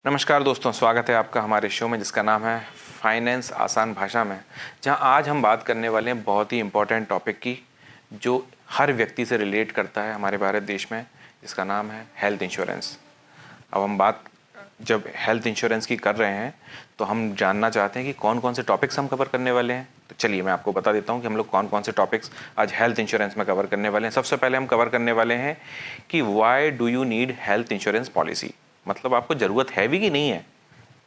नमस्कार दोस्तों, स्वागत है आपका हमारे शो में जिसका नाम है फाइनेंस आसान भाषा में। जहां आज हम बात करने वाले हैं बहुत ही इम्पोर्टेंट टॉपिक की जो हर व्यक्ति से रिलेट करता है हमारे भारत देश में, जिसका नाम है हेल्थ इंश्योरेंस। अब हम बात जब हेल्थ इंश्योरेंस की कर रहे हैं तो हम जानना चाहते हैं कि कौन कौन से टॉपिक्स हम कवर करने वाले हैं। तो चलिए मैं आपको बता देता हूं कि हम लोग कौन कौन से टॉपिक्स आज हेल्थ इंश्योरेंस में कवर करने वाले हैं। सबसे पहले हम कवर करने वाले हैं कि why do you need health insurance policy, मतलब आपको ज़रूरत है भी कि नहीं है,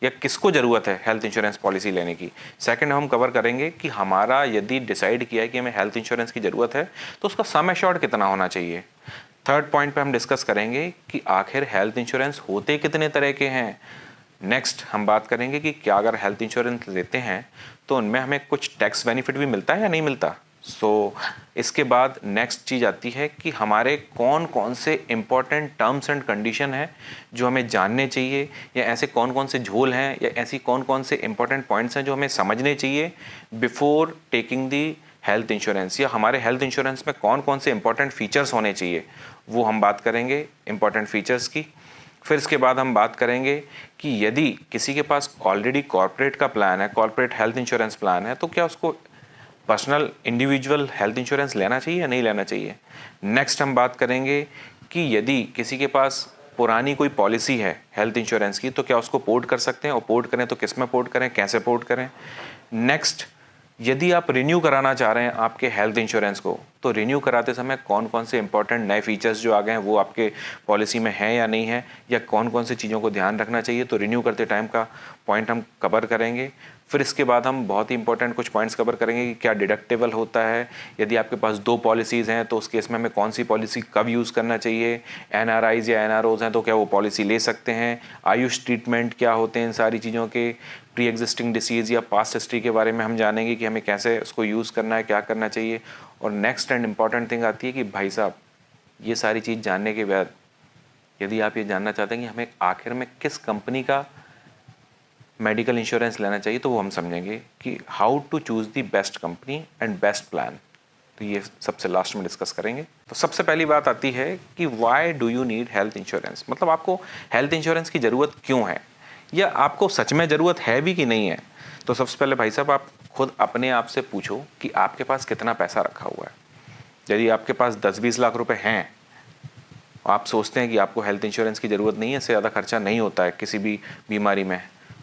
या किसको ज़रूरत है हेल्थ इंश्योरेंस पॉलिसी लेने की। सेकंड हम कवर करेंगे कि हमारा यदि डिसाइड किया है कि हमें हेल्थ इंश्योरेंस की ज़रूरत है तो उसका सम एश्योर्ड कितना होना चाहिए। थर्ड पॉइंट पे हम डिस्कस करेंगे कि आखिर हेल्थ इंश्योरेंस होते कितने तरह के हैं। नेक्स्ट हम बात करेंगे कि क्या अगर हेल्थ इंश्योरेंस लेते हैं तो उनमें हमें कुछ टैक्स बेनिफिट भी मिलता है या नहीं मिलता। इसके बाद नेक्स्ट चीज़ आती है कि हमारे कौन कौन से इम्पॉर्टेंट टर्म्स एंड कंडीशन हैं जो हमें जानने चाहिए, या ऐसे कौन कौन से झोल हैं या ऐसी कौन कौन से इम्पॉर्टेंट पॉइंट्स हैं जो हमें समझने चाहिए before taking the health insurance, या हमारे हेल्थ इंश्योरेंस में कौन कौन से इंपॉर्टेंट फीचर्स होने चाहिए वो हम बात करेंगे इंपॉर्टेंट फीचर्स की। फिर इसके बाद हम बात करेंगे कि यदि किसी के पास ऑलरेडी कॉर्पोरेट का प्लान है, कॉर्पोरेट हेल्थ इंश्योरेंस प्लान है, तो क्या उसको पर्सनल इंडिविजुअल हेल्थ इंश्योरेंस लेना चाहिए या नहीं लेना चाहिए। नेक्स्ट हम बात करेंगे कि यदि किसी के पास पुरानी कोई पॉलिसी है हेल्थ इंश्योरेंस की तो क्या उसको पोर्ट कर सकते हैं, और पोर्ट करें तो किस में पोर्ट करें, कैसे पोर्ट करें। नेक्स्ट, यदि आप रिन्यू कराना चाह रहे हैं आपके हेल्थ इंश्योरेंस को तो रिन्यू कराते समय कौन कौन से इंपॉर्टेंट नए फीचर्स जो आ गए हैं वो आपके पॉलिसी में हैं या नहीं है, या कौन कौन सी चीज़ों को ध्यान रखना चाहिए, तो रिन्यू करते टाइम का पॉइंट हम कवर करेंगे। फिर इसके बाद हम बहुत ही इंपॉर्टेंट कुछ पॉइंट्स कवर करेंगे कि क्या डिडक्टेबल होता है, यदि आपके पास दो पॉलिसीज़ हैं तो उस केस में हमें कौन सी पॉलिसी कब यूज़ करना चाहिए, एनआरआईज या एनआरओज हैं तो क्या वो पॉलिसी ले सकते हैं, आयुष ट्रीटमेंट क्या होते हैं, इन सारी चीज़ों के प्री एग्जिस्टिंग डिसीज़ या पास्ट हिस्ट्री के बारे में हम जानेंगे कि हमें कैसे उसको यूज़ करना है, क्या करना चाहिए। और नेक्स्ट एंड इम्पॉर्टेंट थिंग आती है कि भाई साहब ये सारी चीज़ जानने के बाद यदि आप ये जानना चाहते हैं कि हमें आखिर में किस कंपनी का मेडिकल इंश्योरेंस लेना चाहिए तो वो हम समझेंगे कि how to choose the best company and best plan. तो ये सबसे लास्ट में डिस्कस करेंगे। तो सबसे पहली बात आती है कि why do you need health insurance, मतलब आपको हेल्थ इंश्योरेंस की ज़रूरत क्यों है, या आपको सच में ज़रूरत है भी कि नहीं है। तो सबसे पहले भाई साहब आप खुद अपने आप से पूछो कि आपके पास कितना पैसा रखा हुआ है। यदि आपके पास 10-20 लाख रुपए हैं, आप सोचते हैं कि आपको हेल्थ इंश्योरेंस की ज़रूरत नहीं है, इससे ज़्यादा खर्चा नहीं होता है किसी भी बीमारी में,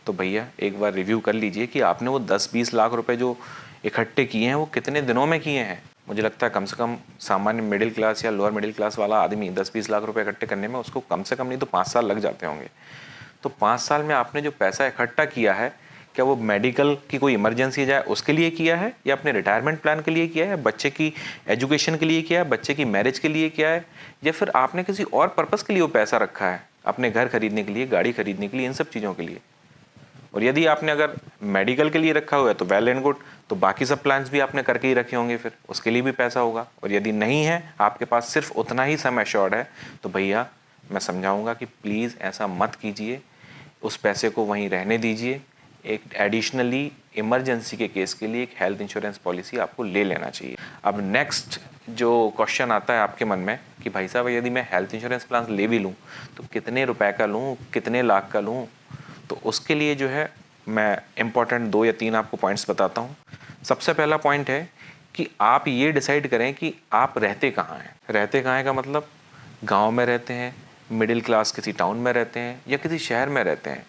तो भैया एक बार रिव्यू कर लीजिए कि आपने वो 10-20 लाख रुपए जो इकट्ठे किए हैं वो कितने दिनों में किए हैं। मुझे लगता है कम से कम सामान्य मिडिल क्लास या लोअर मिडिल क्लास वाला आदमी 10-20 लाख रुपए इकट्ठे करने में उसको कम से कम नहीं तो 5 साल लग जाते होंगे। तो 5 साल में आपने जो पैसा इकट्ठा किया है, क्या वो मेडिकल की कोई इमरजेंसी जाए उसके लिए किया है, या अपने रिटायरमेंट प्लान के लिए किया है, बच्चे की एजुकेशन के लिए किया है, बच्चे की मैरिज के लिए किया है, या फिर आपने किसी और पर्पस के लिए वो पैसा रखा है, अपने घर खरीदने के लिए, गाड़ी खरीदने के लिए, इन सब चीज़ों के लिए। और यदि आपने अगर मेडिकल के लिए रखा हुआ है तो वेल एंड गुड, तो बाकी सब प्लान्स भी आपने करके ही रखे होंगे, फिर उसके लिए भी पैसा होगा। और यदि नहीं है, आपके पास सिर्फ उतना ही सम एश्योर्ड है, तो भैया मैं समझाऊंगा कि प्लीज़ ऐसा मत कीजिए, उस पैसे को वहीं रहने दीजिए। एक एडिशनली इमरजेंसी के केस के लिए एक हेल्थ इंश्योरेंस पॉलिसी आपको ले लेना चाहिए। अब नेक्स्ट जो क्वेश्चन आता है आपके मन में कि भाई साहब यदि मैं हेल्थ इंश्योरेंस प्लान ले भी लूँ तो कितने रुपए का लूँ, कितने लाख का लूँ। तो उसके लिए जो है मैं इम्पॉर्टेंट 2 या 3 आपको पॉइंट्स बताता हूँ। सबसे पहला पॉइंट है कि आप ये डिसाइड करें कि आप रहते कहाँ हैं। रहते कहाँ हैं का मतलब गांव में रहते हैं, मिडिल क्लास किसी टाउन में रहते हैं, या किसी शहर में रहते हैं।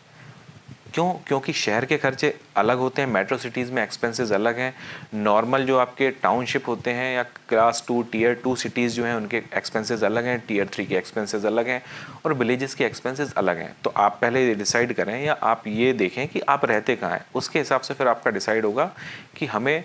क्यों? क्योंकि शहर के खर्चे अलग होते हैं, मेट्रो सिटीज़ में एक्सपेंसेस अलग हैं, नॉर्मल जो आपके टाउनशिप होते हैं या क्लास 2 टियर 2 सिटीज़ जो हैं उनके एक्सपेंसेस अलग हैं, टियर 3 के एक्सपेंसेस अलग हैं, और विलेजेस के एक्सपेंसेस अलग हैं। तो आप पहले ये डिसाइड करें या आप ये देखें कि आप रहते कहाँ हैं, उसके हिसाब से फिर आपका डिसाइड होगा कि हमें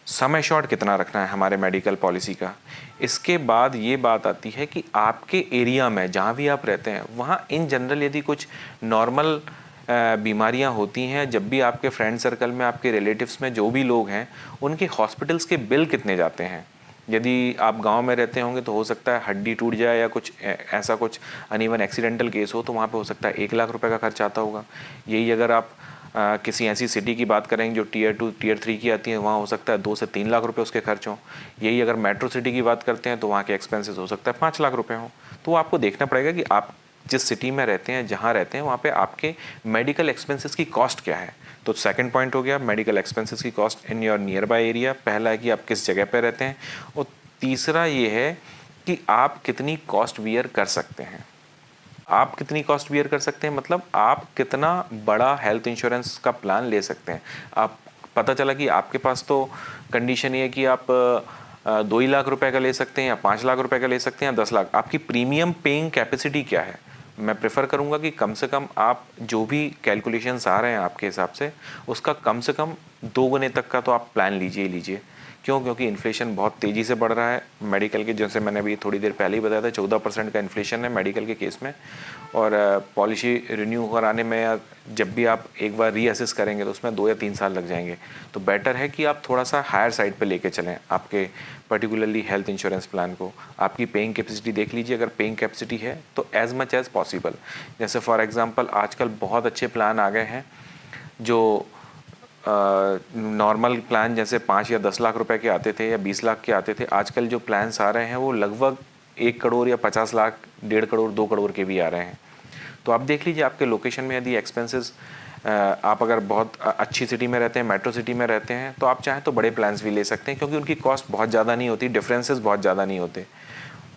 सम एश्योर्ड कितना रखना है हमारे मेडिकल पॉलिसी का। इसके बाद ये बात आती है कि आपके एरिया में जहाँ भी आप रहते हैं वहाँ इन जनरल यदि कुछ नॉर्मल बीमारियां होती हैं, जब भी आपके फ्रेंड सर्कल में, आपके रिलेटिव्स में जो भी लोग हैं उनके हॉस्पिटल्स के बिल कितने जाते हैं। यदि आप गांव में रहते होंगे तो हो सकता है हड्डी टूट जाए या कुछ ऐसा कुछ अनइवन एक्सीडेंटल केस हो तो वहाँ पे हो सकता है 1 लाख रुपए का खर्च आता होगा। यही अगर आप किसी ऐसी सिटी की बात करेंगे जो टियर 2 टियर 3 की आती है, वहाँ हो सकता है 2 से 3 लाख रुपए उसके खर्च हों। यही अगर मेट्रो सिटी की बात करते हैं तो वहाँ के एक्सपेंसेस हो सकता है 5 लाख रुपए हों। तो आपको देखना पड़ेगा कि आप जिस सिटी में रहते हैं, जहाँ रहते हैं, वहाँ पे आपके मेडिकल एक्सपेंसेस की कॉस्ट क्या है। तो सेकंड पॉइंट हो गया मेडिकल एक्सपेंसेस की cost in your near by area. पहला है कि आप किस जगह पे रहते हैं, और तीसरा ये है कि आप कितनी कॉस्ट बियर कर सकते हैं। आप कितनी कॉस्ट बियर कर सकते हैं मतलब आप कितना बड़ा हेल्थ इंश्योरेंस का प्लान ले सकते हैं। आप पता चला कि आपके पास तो कंडीशन ये है कि आप 2 ही लाख रुपए का ले सकते हैं, या 5 लाख रुपए का ले सकते हैं, या 10 लाख। आपकी प्रीमियम पेइंग कैपेसिटी क्या है। मैं प्रेफर करूंगा कि कम से कम आप जो भी कैलकुलेशंस आ रहे हैं आपके हिसाब से, उसका कम से कम 2 गुने तक का तो आप प्लान लीजिए। क्यों? क्योंकि इन्फ्लेशन बहुत तेज़ी से बढ़ रहा है मेडिकल के, जैसे मैंने अभी थोड़ी देर पहले ही बताया था 14% का इन्फ्लेशन है मेडिकल के केस में। और पॉलिसी रिन्यू कराने में या जब भी आप एक बार रीअसेस करेंगे तो उसमें 2 या 3 साल लग जाएंगे। तो बेटर है कि आप थोड़ा सा हायर साइड पे लेके चलें आपके पर्टिकुलरली हेल्थ इंश्योरेंस प्लान को। आपकी पेइंग कैपेसिटी देख लीजिए, अगर पेइंग कैपेसिटी है तो एज मच एज पॉसिबल। जैसे फॉर एग्जांपल आजकल बहुत अच्छे प्लान आ गए हैं जो नॉर्मल प्लान जैसे 5 या 10 लाख रुपए के आते थे या 20 लाख के आते थे, आजकल जो प्लान्स आ रहे हैं वो लगभग 1 करोड़ या 50 लाख, 1.5 करोड़, 2 करोड़ के भी आ रहे हैं। तो आप देख लीजिए आपके लोकेशन में यदि एक्सपेंसेस, आप अगर बहुत अच्छी सिटी में रहते हैं, मेट्रो सिटी में रहते हैं, तो आप चाहें तो बड़े प्लान्स भी ले सकते हैं, क्योंकि उनकी कॉस्ट बहुत ज़्यादा नहीं होती, डिफरेंसेस बहुत ज़्यादा नहीं होते।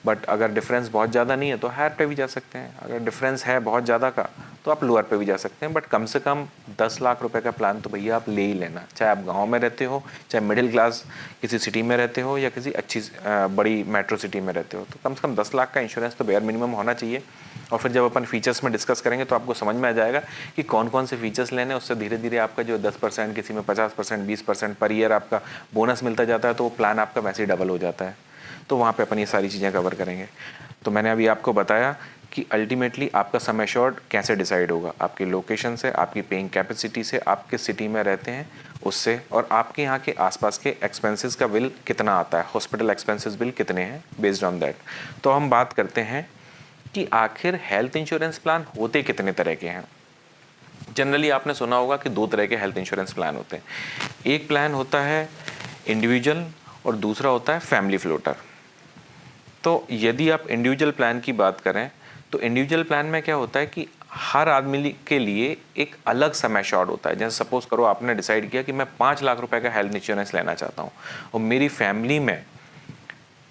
बट अगर डिफरेंस बहुत ज़्यादा नहीं है तो हायर पे भी जा सकते हैं, अगर डिफरेंस है बहुत ज़्यादा का तो आप लोअर पे भी जा सकते हैं। बट कम से कम 10 लाख रुपए का प्लान तो भैया आप ले ही लेना, चाहे आप गांव में रहते हो, चाहे मिडिल क्लास किसी सिटी में रहते हो, या किसी अच्छी बड़ी मेट्रो सिटी में रहते हो, तो कम से कम 10 लाख का इंश्योरेंस तो बेयर मिनिमम होना चाहिए। और फिर जब अपन फीचर्स में डिस्कस करेंगे तो आपको समझ में आ जाएगा कि कौन कौन से फीचर्स लेने, उससे धीरे धीरे आपका जो 10%, किसी में 50%, 20% पर ईयर आपका बोनस मिलता जाता है, तो वो प्लान आपका वैसे ही डबल हो जाता है। तो वहाँ पे अपन ये सारी चीज़ें कवर करेंगे। तो मैंने अभी आपको बताया कि अल्टीमेटली आपका सम एश्योर्ड कैसे डिसाइड होगा, आपकी लोकेशन से, आपकी पेइंग कैपेसिटी से, आप किस सिटी में रहते हैं उससे, और आपके यहाँ के आसपास के एक्सपेंसेस का बिल कितना आता है, हॉस्पिटल एक्सपेंसेस बिल कितने हैं, बेस्ड ऑन दैट। तो हम बात करते हैं कि आखिर हेल्थ इंश्योरेंस प्लान होते कितने तरह के हैं। जनरली आपने सुना होगा कि 2 तरह के हेल्थ इंश्योरेंस प्लान होते हैं। एक प्लान होता है इंडिविजुअल और दूसरा होता है फैमिली फ्लोटर। तो यदि आप इंडिविजुअल प्लान की बात करें तो इंडिविजुअल प्लान में क्या होता है कि हर आदमी के लिए एक अलग सम एश्योर्ड होता है। जैसे सपोज करो आपने डिसाइड किया कि मैं 5 लाख रुपए का हेल्थ इंश्योरेंस लेना चाहता हूँ, और मेरी फैमिली में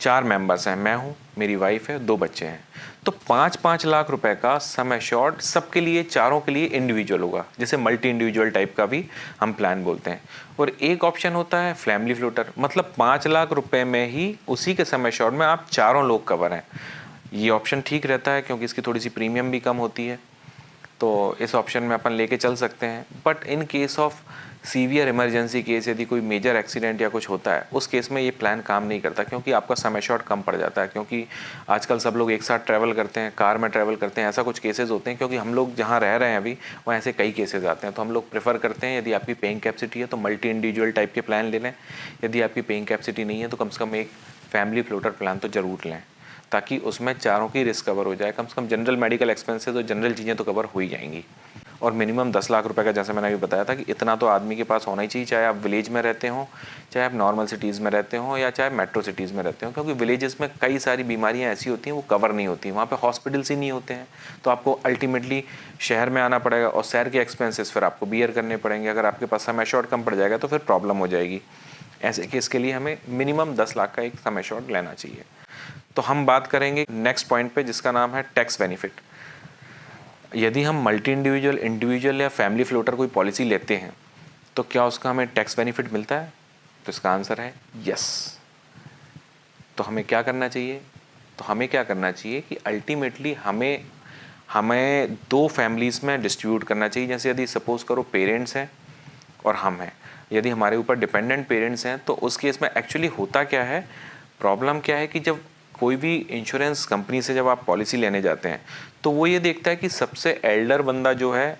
4 मेंबर्स हैं, मैं हूँ, मेरी वाइफ है, 2 बच्चे हैं, तो 5-5 लाख रुपए का सम एश्योर्ड सबके लिए, चारों के लिए इंडिविजुअल होगा, जैसे मल्टी इंडिविजुअल टाइप का भी हम प्लान बोलते हैं। और एक ऑप्शन होता है फैमिली फ्लोटर, मतलब 5 लाख रुपए में ही उसी के सम एश्योर्ड में आप चारों लोग कवर हैं। ये ऑप्शन ठीक रहता है क्योंकि इसकी थोड़ी सी प्रीमियम भी कम होती है, तो इस ऑप्शन में अपन लेके चल सकते हैं। But in case of severe emergency case, यदि कोई मेजर एक्सीडेंट या कुछ होता है, उस केस में ये प्लान काम नहीं करता, क्योंकि आपका सम एश्योर्ड कम पड़ जाता है। क्योंकि आजकल सब लोग एक साथ ट्रैवल करते हैं, कार में ट्रैवल करते हैं, ऐसा कुछ केसेस होते हैं। क्योंकि हम लोग जहाँ रह रहे हैं अभी, वहाँ ऐसे कई केसेस आते हैं, तो हम लोग प्रेफर करते हैं यदि आपकी पेइंग कैपेसिटी है तो मल्टी इंडिविजुअल टाइप के प्लान ले लें। यदि आपकी पेइंग कैपेसिटी नहीं है तो कम से कम एक फैमिली फ्लोटर प्लान तो ज़रूर लें, ताकि उसमें चारों की रिस्क कवर हो जाए। कम से कम जनरल मेडिकल एक्सपेंसेस और जनरल चीज़ें तो कवर हो ही जाएंगी। और मिनिमम 10 लाख रुपए का, जैसे मैंने अभी बताया था, कि इतना तो आदमी के पास होना ही चाहिए, चाहे आप विलेज में रहते हो, चाहे आप नॉर्मल सिटीज़ में रहते हो, या चाहे मेट्रो सिटीज़ में रहते हो। क्योंकि विलेजेस में कई सारी बीमारियां ऐसी होती हैं वो कवर नहीं होती, वहाँ पे हॉस्पिटल्स ही नहीं होते हैं, तो आपको अल्टीमेटली शहर में आना पड़ेगा, और शहर के एक्सपेंसेस फिर आपको बियर करने पड़ेंगे। अगर आपके पास सम एश्योर्ड कम पड़ जाएगा तो फिर प्रॉब्लम हो जाएगी। ऐसे केस के लिए हमें मिनिमम 10 लाख का एक सम एश्योर्ड लेना चाहिए। तो हम बात करेंगे नेक्स्ट पॉइंट पे, जिसका नाम है टैक्स बेनिफिट। यदि हम मल्टी इंडिविजुअल, इंडिविजुअल या फैमिली फ्लोटर कोई पॉलिसी लेते हैं तो क्या उसका हमें टैक्स बेनिफिट मिलता है? तो इसका आंसर है यस। तो हमें क्या करना चाहिए? तो हमें क्या करना चाहिए कि अल्टीमेटली हमें 2 फैमिलीज़ में डिस्ट्रीब्यूट करना चाहिए। जैसे यदि सपोज करो पेरेंट्स हैं और हम हैं, यदि हमारे ऊपर डिपेंडेंट पेरेंट्स हैं, तो उस केस में एक्चुअली होता क्या है, प्रॉब्लम क्या है कि जब कोई भी इंश्योरेंस कंपनी से जब आप पॉलिसी लेने जाते हैं तो वो ये देखता है कि सबसे एल्डर बंदा जो है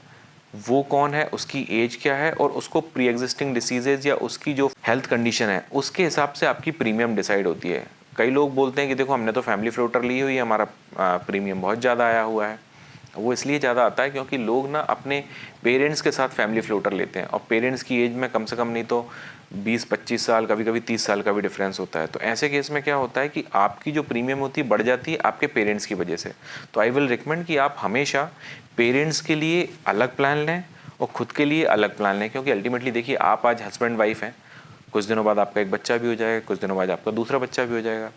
वो कौन है, उसकी एज क्या है, और उसको प्री एग्जिस्टिंग डिसीजेज या उसकी जो हेल्थ कंडीशन है उसके हिसाब से आपकी प्रीमियम डिसाइड होती है। कई लोग बोलते हैं कि देखो हमने तो फैमिली फ्लोटर ली हुई है, हमारा प्रीमियम बहुत ज़्यादा आया हुआ है, वो इसलिए ज़्यादा आता है क्योंकि लोग ना अपने पेरेंट्स के साथ फैमिली फ्लोटर लेते हैं, और पेरेंट्स की एज में कम से कम नहीं तो 20-25 साल, कभी कभी 30 साल का भी डिफरेंस होता है। तो ऐसे केस में क्या होता है कि आपकी जो प्रीमियम होती है बढ़ जाती है आपके पेरेंट्स की वजह से। तो आई विल रिकमेंड कि आप हमेशा पेरेंट्स के लिए अलग प्लान लें और खुद के लिए अलग प्लान लें, क्योंकि अल्टीमेटली देखिए, आप आज हस्बैंड वाइफ हैं, कुछ दिनों बाद आपका एक बच्चा भी हो जाएगा, कुछ दिनों बाद आपका दूसरा बच्चा भी हो जाएगा।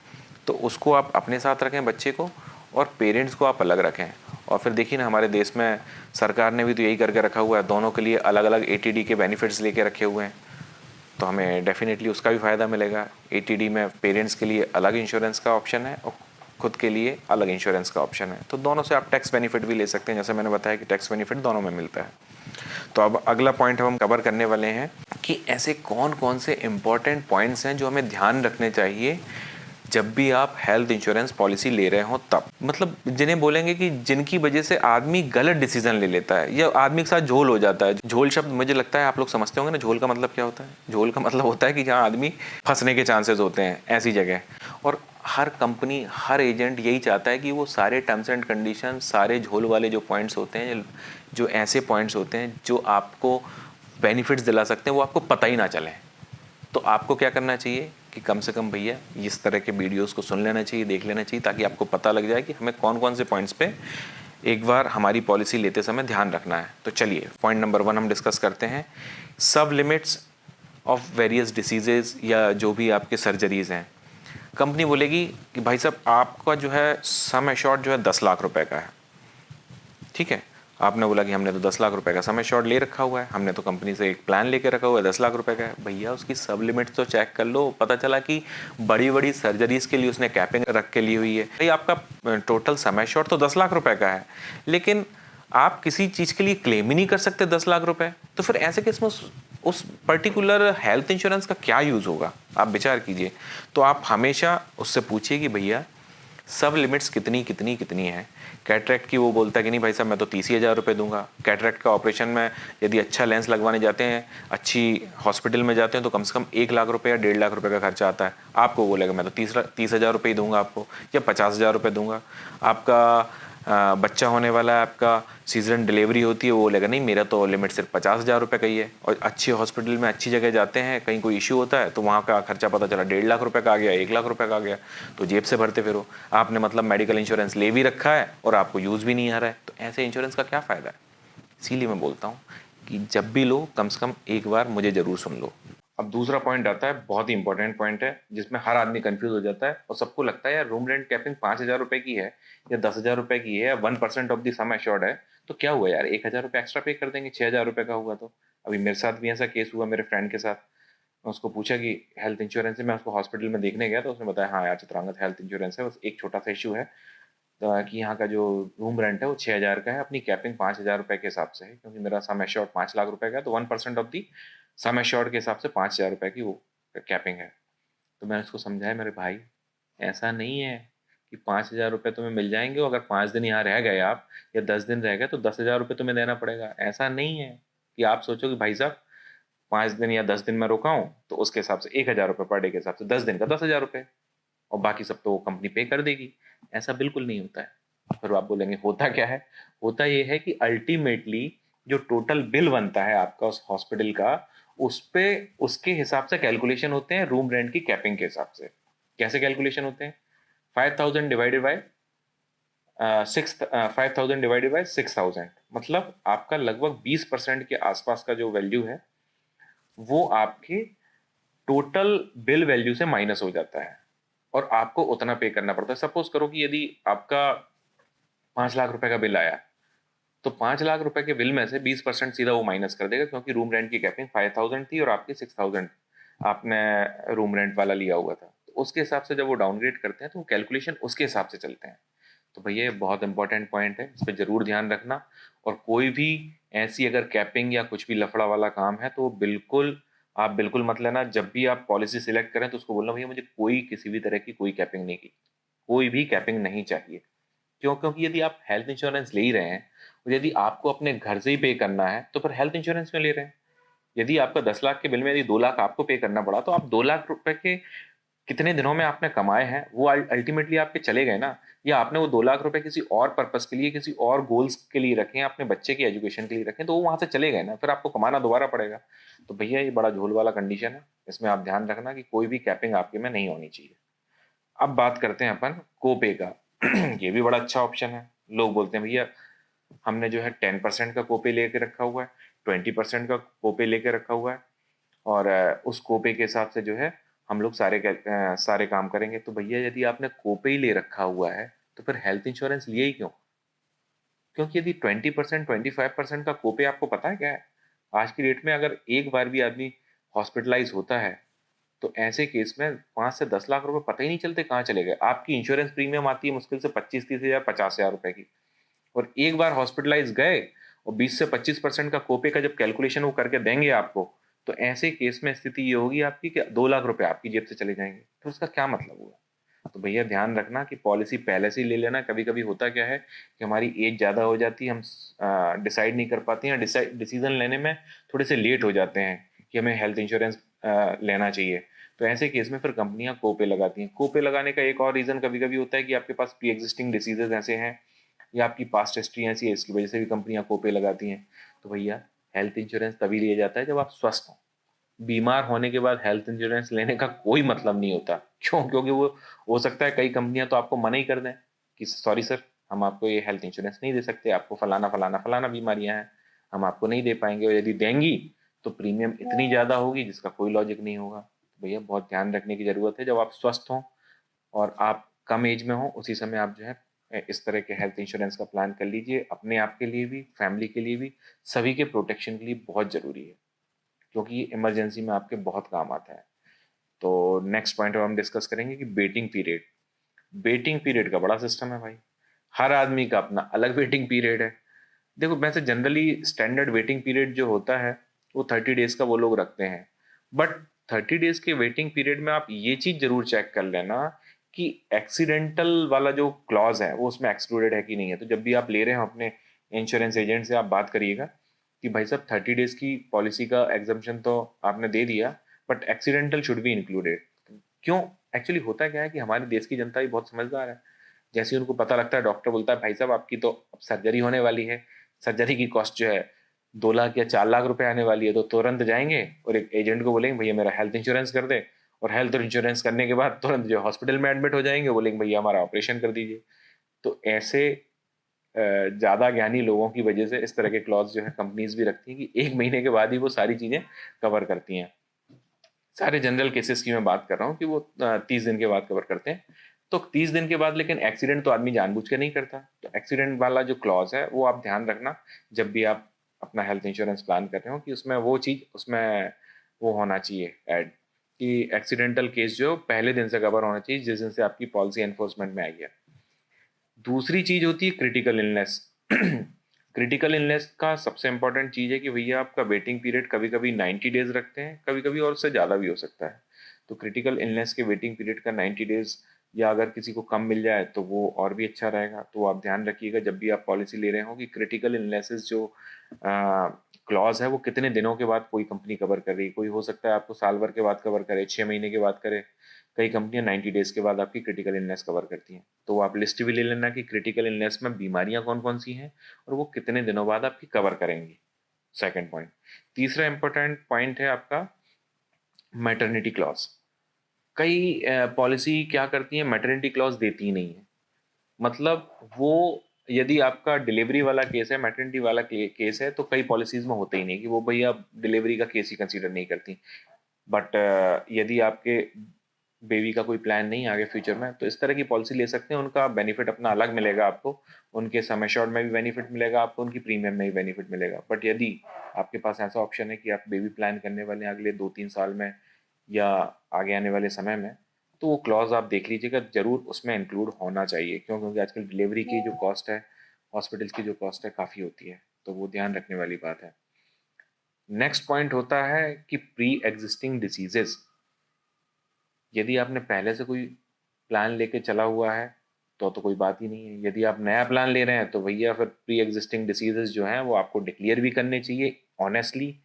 तो उसको आप अपने साथ रखें बच्चे को, और पेरेंट्स को आप अलग रखें। और फिर देखिए ना, हमारे देश में सरकार ने भी तो यही करके रखा हुआ है, दोनों के लिए अलग अलग एटीडी के बेनिफिट्स लेके रखे हुए हैं। तो हमें डेफिनेटली उसका भी फ़ायदा मिलेगा। एटीडी में पेरेंट्स के लिए अलग इंश्योरेंस का ऑप्शन है और खुद के लिए अलग इंश्योरेंस का ऑप्शन है। तो दोनों से आप टैक्स बेनिफिट भी ले सकते हैं, जैसे मैंने बताया कि टैक्स बेनिफिट दोनों में मिलता है। तो अब अगला पॉइंट हम कवर करने वाले हैं कि ऐसे कौन कौन से इंपॉर्टेंट पॉइंट्स हैं जो हमें ध्यान रखने चाहिए जब भी आप हेल्थ इंश्योरेंस पॉलिसी ले रहे हो तब। मतलब जिन्हें बोलेंगे कि जिनकी वजह से आदमी गलत डिसीजन ले लेता है या आदमी के साथ झोल हो जाता है। झोल शब्द मुझे लगता है आप लोग समझते होंगे ना, झोल का मतलब क्या होता है। झोल का मतलब होता है कि जहाँ आदमी फंसने के चांसेस होते हैं, ऐसी जगह। और हर कंपनी, हर एजेंट यही चाहता है कि वो सारे टर्म्स एंड कंडीशन, सारे झोल वाले जो पॉइंट्स होते हैं, जो ऐसे पॉइंट्स होते हैं जो आपको बेनिफिट्स दिला सकते हैं, वो आपको पता ही ना चले। तो आपको क्या करना चाहिए कि कम से कम भैया इस तरह के वीडियोस को सुन लेना चाहिए, देख लेना चाहिए, ताकि आपको पता लग जाए कि हमें कौन कौन से पॉइंट्स पे एक बार हमारी पॉलिसी लेते समय ध्यान रखना है। तो चलिए पॉइंट नंबर 1 हम डिस्कस करते हैं। सब लिमिट्स ऑफ वेरियस डिसीजेज या जो भी आपके सर्जरीज हैं, कंपनी बोलेगी कि भाई साहब आपका जो है सम एश्योर्ड जो है 10 लाख रुपए का है। ठीक है, आपने बोला कि हमने तो 10 लाख रुपए का सम एश्योर्ड ले रखा हुआ है, हमने तो कंपनी से एक प्लान लेके रखा हुआ है 10 लाख रुपए का है। भैया उसकी सब लिमिट्स तो चेक कर लो। पता चला कि बड़ी बड़ी सर्जरीज के लिए उसने कैपिंग रख के ली हुई है। भाई आपका टोटल सम एश्योर्ड तो 10 लाख रुपए का है, लेकिन आप किसी चीज़ के लिए क्लेम ही नहीं कर सकते 10 लाख रुपए। तो फिर ऐसे केस में उस पर्टिकुलर हेल्थ इंश्योरेंस का क्या यूज़ होगा, आप विचार कीजिए। तो आप हमेशा उससे पूछिए कि भैया सब लिमिट्स कितनी कितनी कितनी है। कैटरेक्ट की वो बोलता है कि नहीं भाई साहब मैं तो 30,000 रुपये दूंगा। कैटरेक्ट का ऑपरेशन में यदि अच्छा लेंस लगवाने जाते हैं, अच्छी हॉस्पिटल में जाते हैं, तो कम से कम 1 लाख रुपये या 1.5 लाख रुपये का खर्चा आता है। आपको बोलेगा मैं तो 30,000 रुपये ही दूंगा आपको, या 50,000 रुपये दूंगा। आपका बच्चा होने वाला है, आपका सीजन डिलीवरी होती है, वो बोलेगा नहीं मेरा तो लिमिट सिर्फ 50,000 रुपये का ही है। और अच्छी हॉस्पिटल में अच्छी जगह जाते हैं, कहीं कोई इशू होता है तो वहाँ का खर्चा पता चला 1.5 लाख रुपये का आ गया, 1 लाख रुपये का आ गया। तो जेब से भरते फिरो। आपने मतलब मेडिकल इंश्योरेंस ले भी रखा है और आपको यूज़ भी नहीं आ रहा है, तो ऐसे इंश्योरेंस का क्या फ़ायदा है। इसीलिए मैं बोलता हूँ कि जब भी लो कम से कम एक बार मुझे ज़रूर सुन लो। अब दूसरा पॉइंट आता है, बहुत ही इंपॉर्टेंट पॉइंट है, जिसमें हर आदमी कंफ्यूज हो जाता है और सबको लगता है यार रूम रेंट कैपिंग 5,000 रुपये की है या 10,000 रुपये की है या 1% ऑफ द सम एश्योर्ड है, तो क्या हुआ यार, 1,000 रुपये एक्स्ट्रा पे कर देंगे, 6,000 रुपये का हुआ तो। अभी मेरे साथ भी ऐसा केस हुआ मेरे फ्रेंड के साथ। मैं उसको पूछा कि हेल्थ इंश्योरेंस है, मैं उसको हॉस्पिटल में देखने गया तो उसने बताया हाँ यार चित्रांगत हेल्थ इंश्योरेंस है, बस एक छोटा सा इशू है कि यहाँ का जो रूम रेंट है वो 6,000 का है, अपनी कैपिंग 5,000 रुपये के हिसाब से है, क्योंकि मेरा सम एश्योर्ड 5 लाख रुपए का है, तो 1% ऑफ दी सम एश्योर्ड के हिसाब से 5,000 रुपये की वो कैपिंग है। तो मैंने उसको समझाया मेरे भाई ऐसा नहीं है कि 5,000 रुपये तुम्हें मिल जाएंगे और अगर 5 दिन यहाँ रह गए आप या 10 दिन रह गए तो 10,000 रुपये तुम्हें देना पड़ेगा। ऐसा नहीं है कि आप सोचो कि भाई साहब 5 दिन या 10 दिन में रुका हूँ तो उसके हिसाब से 1,000 रुपये पर डे के हिसाब से 10 दिन का 10,000 रुपये और बाकी सब तो वो कंपनी पे कर देगी। ऐसा बिल्कुल नहीं होता है। फिर आप बोलेंगे होता क्या है। होता ये है कि अल्टीमेटली जो टोटल बिल बनता है आपका उस हॉस्पिटल का, उस पे उसके हिसाब से कैलकुलेशन होते हैं रूम रेंट की कैपिंग के हिसाब से। कैसे कैलकुलेशन होते हैं, 5,000 डिवाइडेड बाय 6,000 मतलब आपका लगभग 20% के आसपास का जो वैल्यू है वो आपके टोटल बिल वैल्यू से माइनस हो जाता है और आपको उतना पे करना पड़ता है। सपोज करो कि यदि आपका 5 लाख रुपए का बिल आया तो 5 लाख रुपए के बिल में से 20% सीधा वो माइनस कर देगा, क्योंकि रूम रेंट की कैपिंग 5,000 थी और आपकी 6,000 आपने रूम रेंट वाला लिया हुआ था। तो उसके हिसाब से जब वो डाउनग्रेड करते हैं तो वो कैलकुलेशन उसके हिसाब से चलते हैं। तो भैया ये बहुत इंपॉर्टेंट पॉइंट है, इस पर जरूर ध्यान रखना। और कोई भी ऐसी अगर कैपिंग या कुछ भी लफड़ा वाला काम है तो बिल्कुल आप बिल्कुल मत लेना। जब भी आप पॉलिसी सिलेक्ट करें तो उसको बोलना भैया मुझे कोई किसी भी तरह की कोई कैपिंग नहीं की, कोई भी कैपिंग नहीं चाहिए। क्यों, क्योंकि यदि आप हेल्थ इंश्योरेंस ले ही रहे हैं और यदि आपको अपने घर से ही पे करना है तो फिर हेल्थ इंश्योरेंस में ले रहे हैं। यदि आपका 10 लाख के बिल में यदि 2 लाख आपको पे करना पड़ा तो आप 2 लाख रुपए के कितने दिनों में आपने कमाए हैं वो अल्टीमेटली आपके चले गए ना, या आपने वो 2 लाख रुपए किसी और पर्पस के लिए, किसी और गोल्स के लिए रखे हैं, अपने बच्चे की एजुकेशन के लिए रखें, तो वो वहां से चले गए ना, फिर आपको कमाना दोबारा पड़ेगा। तो भैया ये बड़ा झोल वाला कंडीशन है, इसमें आप ध्यान रखना कि कोई भी कैपिंग आपके में नहीं होनी चाहिए। अब बात करते हैं अपन कोपे का। ये भी बड़ा अच्छा ऑप्शन है। लोग बोलते हैं भैया हमने जो है 10% का कोपे लेके रखा हुआ है, 20% का कोपे लेके रखा हुआ है, और उस कोपे के हिसाब से जो है हम लोग सारे काम करेंगे। तो भैया यदि आपने कोपे ही ले रखा हुआ है तो फिर हेल्थ इंश्योरेंस लिए ही क्यों? क्योंकि यदि 20% 25% का कोपे, आपको पता है क्या है, आज की डेट में अगर एक बार भी आदमी हॉस्पिटलाइज होता है तो ऐसे केस में 5 से 10 लाख रुपए पता ही नहीं चलते कहाँ चले गए। आपकी इंश्योरेंस प्रीमियम आती है मुश्किल से 25-30 हजार 50 हजार रुपए की, और एक बार हॉस्पिटलाइज गए और 20 से 25% का कोपे का जब कैलकुलेशन वो करके देंगे आपको, तो ऐसे केस में स्थिति ये होगी आपकी कि 2 लाख रुपए आपकी जेब से चले जाएंगे। तो उसका क्या मतलब हुआ? तो भैया ध्यान रखना कि पॉलिसी पहले से ही ले लेना। कभी कभी होता क्या है कि हमारी एज ज़्यादा हो जाती है, हम डिसाइड नहीं कर पाते हैं, डिसीजन लेने में थोड़े से लेट हो जाते हैं कि हमें हेल्थ इंश्योरेंस लेना चाहिए। तो ऐसे केस में फिर कंपनियां कोपे लगाती हैं। कोपे लगाने का एक और रीज़न कभी कभी होता है कि आपके पास प्री एग्जिस्टिंग डिसीजेज ऐसे हैं या आपकी पास्ट हिस्ट्री ऐसी है, इसकी वजह से भी कंपनियां कोपे लगाती हैं। तो भैया हेल्थ इंश्योरेंस तभी लिया जाता है जब आप स्वस्थ हों। बीमार होने के बाद हेल्थ इंश्योरेंस लेने का कोई मतलब नहीं होता। क्यों? क्योंकि वो हो सकता है कई कंपनियां तो आपको मना ही कर दें कि सॉरी सर, हम आपको ये हेल्थ इंश्योरेंस नहीं दे सकते, आपको फलाना फलाना फलाना बीमारियां हैं, हम आपको नहीं दे पाएंगे, और यदि देंगी तो प्रीमियम इतनी ज़्यादा होगी जिसका कोई लॉजिक नहीं होगा। तो भैया बहुत ध्यान रखने की ज़रूरत है, जब आप स्वस्थ हों और आप कम एज में हो उसी समय आप जो है इस तरह के हेल्थ इंश्योरेंस का प्लान कर लीजिए। अपने आप के लिए भी, फैमिली के लिए भी, सभी के प्रोटेक्शन के लिए बहुत ज़रूरी है, क्योंकि ये इमरजेंसी में आपके बहुत काम आता है। तो नेक्स्ट पॉइंट हम डिस्कस करेंगे कि वेटिंग पीरियड। वेटिंग पीरियड का बड़ा सिस्टम है भाई, हर आदमी का अपना अलग वेटिंग पीरियड है। देखो वैसे जनरली स्टैंडर्ड वेटिंग पीरियड जो होता है वो 30 डेज का वो लोग रखते हैं, बट 30 डेज के वेटिंग पीरियड में आप ये चीज जरूर चेक कर लेना कि एक्सीडेंटल वाला जो क्लॉज है वो उसमें एक्सक्लूडेड है कि नहीं है। तो जब भी आप ले रहे हो अपने इंश्योरेंस एजेंट से आप बात करिएगा कि भाई साहब 30 डेज की पॉलिसी का एग्जम्पशन तो आपने दे दिया, but accidental should be included. क्यों? एक्चुअली होता क्या है कि हमारे देश की जनता भी बहुत समझदार है। जैसे ही उनको पता लगता है, डॉक्टर बोलता है भाई साहब आपकी तो अब सर्जरी होने वाली है, सर्जरी की कॉस्ट जो है 2 लाख या 4 लाख रुपए आने वाली है, तो तुरंत जाएंगे और एक एजेंट को बोलेंगे भैया मेरा हेल्थ इंश्योरेंस कर दे, और हेल्थ इंश्योरेंस करने के बाद तुरंत जो हॉस्पिटल में एडमिट हो जाएंगे, बोलेंगे भैया हमारा ऑपरेशन कर दीजिए। तो ऐसे ज्यादा ज्ञानी लोगों की वजह से इस तरह के क्लॉज जो है कंपनीज भी रखती हैं कि 1 महीने के बाद ही वो सारी चीजें कवर करती हैं। सारे जनरल केसेस की मैं बात कर रहा हूँ कि वो 30 दिन के बाद कवर करते हैं। तो 30 दिन के बाद लेकिन एक्सीडेंट तो आदमी जानबूझ के नहीं करता, तो एक्सीडेंट वाला जो क्लॉज है वो आप ध्यान रखना जब भी आप अपना हेल्थ इंश्योरेंस प्लान कर रहे हो, कि उसमें वो चीज़ उसमें वो होना चाहिए ऐड, कि एक्सीडेंटल केस जो पहले दिन से कवर होना चाहिए जिस दिन से आपकी पॉलिसी एनफोर्समेंट में आई है। दूसरी चीज होती है क्रिटिकल इलनेस। क्रिटिकल इलनेस का सबसे इंपॉर्टेंट चीज है कि भैया आपका वेटिंग पीरियड कभी कभी 90 डेज रखते हैं, कभी कभी और उससे ज़्यादा भी हो सकता है। तो क्रिटिकल इलनेस के वेटिंग पीरियड का 90 डेज, या अगर किसी को कम मिल जाए तो वो और भी अच्छा रहेगा। तो आप ध्यान रखिएगा जब भी आप पॉलिसी ले रहे हो कि क्रिटिकल इलनेसेस जो क्लॉज है वो कितने दिनों के बाद कोई कंपनी कवर कर रही है। कोई हो सकता है आपको साल भर के बाद कवर करे, 6 महीने के बाद करे, कई कंपनियां 90 डेज के बाद आपकी क्रिटिकल इलनेस कवर करती हैं। तो आप लिस्ट भी ले लेना कि क्रिटिकल इलनेस में बीमारियां कौन कौन सी हैं और वो कितने दिनों बाद आपकी कवर करेंगी। Second point. तीसरा इंपॉर्टेंट पॉइंट है आपका मैटरनिटी क्लॉज। कई पॉलिसी क्या करती है, मैटरनिटी क्लॉज देती ही नहीं है। मतलब वो, यदि आपका डिलीवरी वाला केस है, मैटरनिटी वाला केस है, तो कई पॉलिसीज में होता ही नहीं कि वो भैया डिलीवरी का केस ही कंसीडर नहीं करती। बट यदि आपके बेबी का कोई प्लान नहीं है आगे फ्यूचर में, तो इस तरह की पॉलिसी ले सकते हैं। उनका बेनिफिट अपना अलग मिलेगा आपको, उनके समय शॉर्ट में भी बेनिफिट मिलेगा आपको, उनकी प्रीमियम में भी बेनिफिट मिलेगा। बट यदि आपके पास ऐसा ऑप्शन है कि आप बेबी प्लान करने वाले हैं अगले 2-3 साल में या आगे आने वाले समय में, तो वो क्लॉज आप देख लीजिएगा, जरूर उसमें इंक्लूड होना चाहिए। क्यों? क्योंकि आजकल डिलीवरी की जो कॉस्ट है, हॉस्पिटल्स की जो कॉस्ट है काफ़ी होती है, तो वो ध्यान रखने वाली बात है। नेक्स्ट पॉइंट होता है कि प्री एग्जिस्टिंग डिसीजेस। यदि आपने पहले से कोई प्लान लेके चला हुआ है तो कोई बात ही नहीं है। यदि आप नया प्लान ले रहे हैं तो भैया फिर प्री एग्जिस्टिंग डिसीजेस जो हैं वो आपको डिक्लेयर भी करने चाहिए ऑनेस्टली,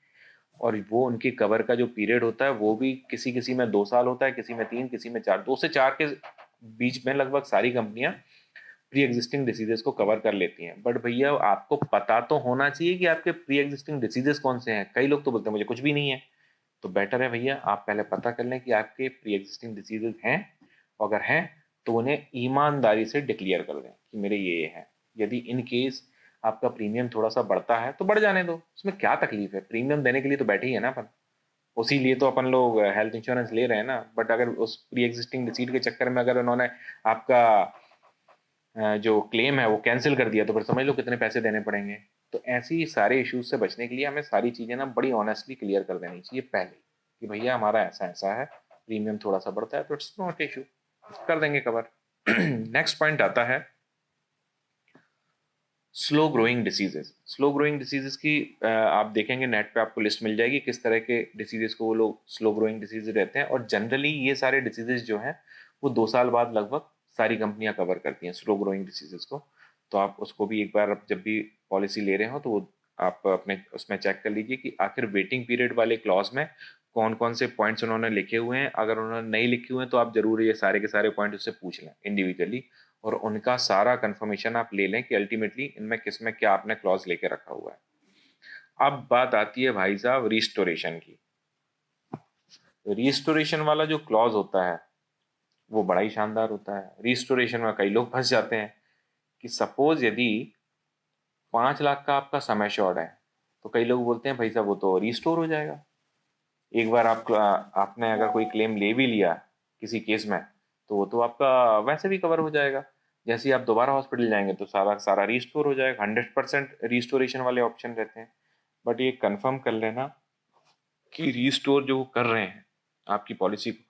और वो उनकी कवर का जो पीरियड होता है वो भी किसी किसी में 2 साल होता है, किसी में 3, किसी में 4, 2 से 4 के बीच में लगभग सारी कंपनियां प्री एग्जिस्टिंग डिसीजेस को कवर कर लेती हैं। बट भैया आपको पता तो होना चाहिए कि आपके प्री एग्जिस्टिंग डिसीजेस कौन से हैं। कई लोग तो बोलते हैं मुझे कुछ भी नहीं है। तो बेटर है भैया आप पहले पता कर लें कि आपके प्री एग्जिस्टिंग डिसीजेज हैं, और अगर हैं तो उन्हें ईमानदारी से डिक्लेयर कर दें कि मेरे ये हैं। यदि इन केस आपका प्रीमियम थोड़ा सा बढ़ता है तो बढ़ जाने दो, उसमें क्या तकलीफ है। प्रीमियम देने के लिए तो बैठे ही है ना अपन, उसी लिए तो अपन लोग हेल्थ इंश्योरेंस ले रहे हैं ना। बट अगर उस प्री एग्जिस्टिंग डिसीज के चक्कर में अगर उन्होंने आपका जो क्लेम है वो कैंसिल कर दिया तो फिर समझ लो कितने पैसे देने पड़ेंगे। तो ऐसी सारे इश्यूज से बचने के लिए हमें सारी चीज़ें ना बड़ी ऑनेस्टली क्लियर कर देनी चाहिए पहले, कि भैया हमारा ऐसा ऐसा है, प्रीमियम थोड़ा सा बढ़ता है तो इट्स नॉट इशू, कर देंगे कवर। नेक्स्ट पॉइंट आता है slow growing diseases. Slow growing diseases की आप देखेंगे नेट पे आपको लिस्ट मिल जाएगी किस तरह के डिसीजेस को वो लोग स्लो ग्रोइंग डिसीज रहते हैं। और जनरली ये सारे डिसीजेस जो हैं वो 2 साल बाद लगभग सारी कंपनियां कवर करती हैं स्लो ग्रोइंग डिसीजेस को। तो आप उसको भी एक बार जब भी पॉलिसी ले रहे हो तो वो आप अपने उसमें चेक कर लीजिए कि आखिर वेटिंग पीरियड वाले क्लॉज में कौन कौन से पॉइंट्स उन्होंने लिखे हुए हैं। अगर उन्होंने नहीं लिखे हुए हैं तो आप जरूर ये सारे के सारे पॉइंट उससे पूछ लें इंडिविजुअली, और उनका सारा कंफर्मेशन आप ले लें कि अल्टीमेटली इनमें किस में क्या आपने क्लॉज लेके रखा हुआ है। अब बात आती है भाई साहब रिस्टोरेशन की। रिस्टोरेशन वाला जो क्लॉज होता है वो बड़ा ही शानदार होता है। रिस्टोरेशन में कई लोग फंस जाते हैं कि सपोज यदि 5 लाख का आपका समय शॉर्ट है तो कई लोग बोलते हैं भाई साहब वो तो रिस्टोर हो जाएगा। एक बार आपने अगर कोई क्लेम ले भी लिया किसी केस में तो वो तो आपका वैसे भी कवर हो जाएगा। जैसे ही आप दोबारा हॉस्पिटल जाएंगे तो सारा सारा रिस्टोर हो जाएगा। 100% रिस्टोरेशन वाले ऑप्शन रहते हैं। बट ये कंफर्म कर लेना कि रिस्टोर जो कर रहे हैं आपकी पॉलिसी को,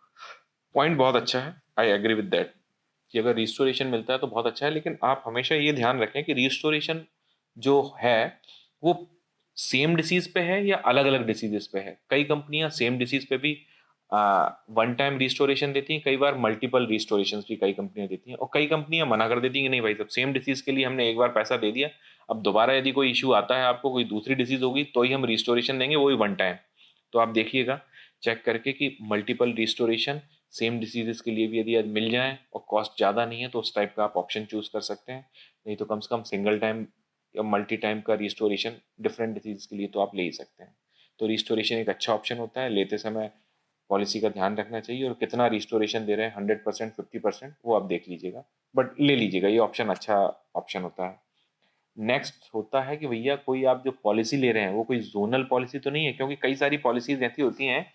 पॉइंट बहुत अच्छा है, आई एग्री विद दैट कि अगर रिस्टोरेशन मिलता है तो बहुत अच्छा है। लेकिन आप हमेशा ये ध्यान रखें कि रिस्टोरेशन जो है वो सेम डिसीज पे है या अलग अलग डिसीजेस पे है। कई कंपनियां सेम डिसीज पे भी वन टाइम रिस्टोरेशन देती हैं, कई बार मल्टीपल रिस्टोरेशन भी कई कंपनियां देती हैं, और कई कंपनियां मना कर देती हैं कि नहीं भाई साहब सेम डिसीज के लिए हमने एक बार पैसा दे दिया, अब दोबारा यदि कोई इशू आता है आपको कोई दूसरी डिसीज होगी तो ही हम रिस्टोरेशन देंगे, वो भी वन टाइम। तो आप देखिएगा चेक करके कि मल्टीपल रिस्टोरेशन सेम डिसीजेस के लिए भी यदि आज मिल जाए और कॉस्ट ज़्यादा नहीं है तो उस टाइप का आप ऑप्शन चूज कर सकते हैं। नहीं तो कम से कम सिंगल टाइम या मल्टी टाइम का रिस्टोरेशन डिफरेंट डिसीज के लिए तो आप ले ही सकते हैं। तो रिस्टोरेशन एक अच्छा ऑप्शन होता है। लेते समय पॉलिसी का ध्यान रखना चाहिए और कितना रिस्टोरेशन दे रहे हैं 100%, 50%, वो आप देख लीजिएगा, बट ले लीजिएगा, ये ऑप्शन अच्छा ऑप्शन होता है। नेक्स्ट होता है कि भैया कोई आप जो पॉलिसी ले रहे हैं वो कोई जोनल पॉलिसी तो नहीं है, क्योंकि कई सारी पॉलिसीज ऐसी होती हैं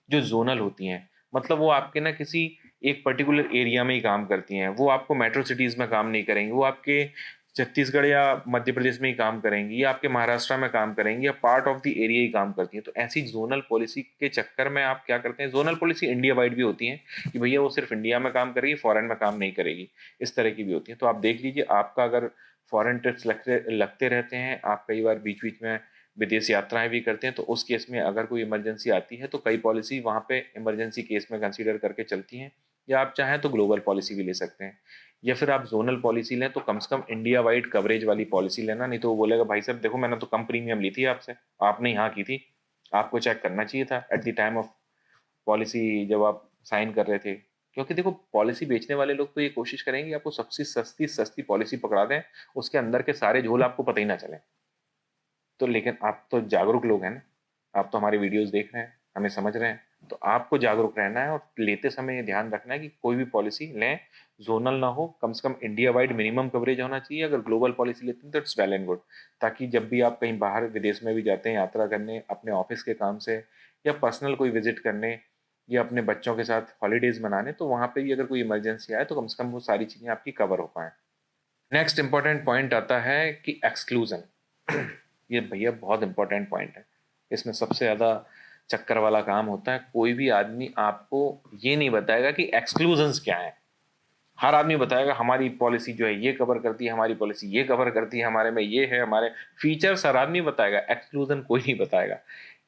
जो जोनल होती हैं। मतलब वो आपके ना किसी एक पर्टिकुलर एरिया में ही काम करती हैं, वो आपको मेट्रो सिटीज में काम नहीं करेंगी, वो आपके छत्तीसगढ़ या मध्य प्रदेश में ही काम करेंगी या आपके महाराष्ट्र में काम करेंगी या पार्ट ऑफ द एरिया ही काम करती हैं। तो ऐसी जोनल पॉलिसी के चक्कर में आप क्या करते हैं, जोनल पॉलिसी इंडिया वाइड भी होती है कि भैया वो सिर्फ इंडिया में काम करेगी, फॉरेन में काम नहीं करेगी, इस तरह की भी होती है। तो आप देख लीजिए आपका अगर फॉरेन ट्रिप्स लगते रहते हैं, आप कई बार बीच बीच में विदेश यात्राएं भी करते हैं, तो उस केस में अगर कोई इमरजेंसी आती है तो कई पॉलिसी वहाँ पे इमरजेंसी केस में कंसीडर करके चलती हैं। या आप चाहें तो ग्लोबल पॉलिसी भी ले सकते हैं, या फिर आप जोनल पॉलिसी लें तो कम से कम इंडिया वाइड कवरेज वाली पॉलिसी लेना। नहीं तो वो बोलेगा भाई साहब देखो मैंने तो कम प्रीमियम ली थी आपसे, आपने यहाँ की थी, आपको चेक करना चाहिए था at the time of policy जब आप साइन कर रहे थे। क्योंकि देखो पॉलिसी बेचने वाले लोग तो ये कोशिश करेंगे आपको सबसे सस्ती सस्ती पॉलिसी पकड़ा दें, उसके अंदर के सारे झोल आपको पता ही ना चले। तो लेकिन आप तो जागरूक लोग हैं ना, आप तो हमारी वीडियोस देख रहे हैं, हमें समझ रहे हैं, तो आपको जागरूक रहना है और लेते समय ये ध्यान रखना है कि कोई भी पॉलिसी लें जोनल ना हो, कम से come India wide minimum coverage होना चाहिए। अगर ग्लोबल पॉलिसी लेते हैं तो इट्स वेल एंड गुड, ताकि जब भी आप कहीं बाहर विदेश में भी जाते हैं यात्रा करने अपने ऑफिस के काम से या पर्सनल कोई विजिट करने या अपने बच्चों के साथ हॉलीडेज मनाने, तो वहाँ पे भी अगर कोई इमरजेंसी आए तो कम से कम वो सारी चीज़ें आपकी कवर हो पाएँ। नेक्स्ट इंपॉर्टेंट पॉइंट आता है कि एक्सक्लूजन। ये भैया बहुत इंपॉर्टेंट पॉइंट है। इसमें सबसे ज़्यादा चक्कर वाला काम होता है। कोई भी आदमी आपको ये नहीं बताएगा कि एक्सक्लूजन्स क्या है। हर आदमी बताएगा हमारी पॉलिसी जो है ये कवर करती है, हमारी पॉलिसी ये कवर करती है, हमारे में ये है, हमारे फीचर्स हर आदमी बताएगा, एक्सक्लूजन कोई नहीं बताएगा।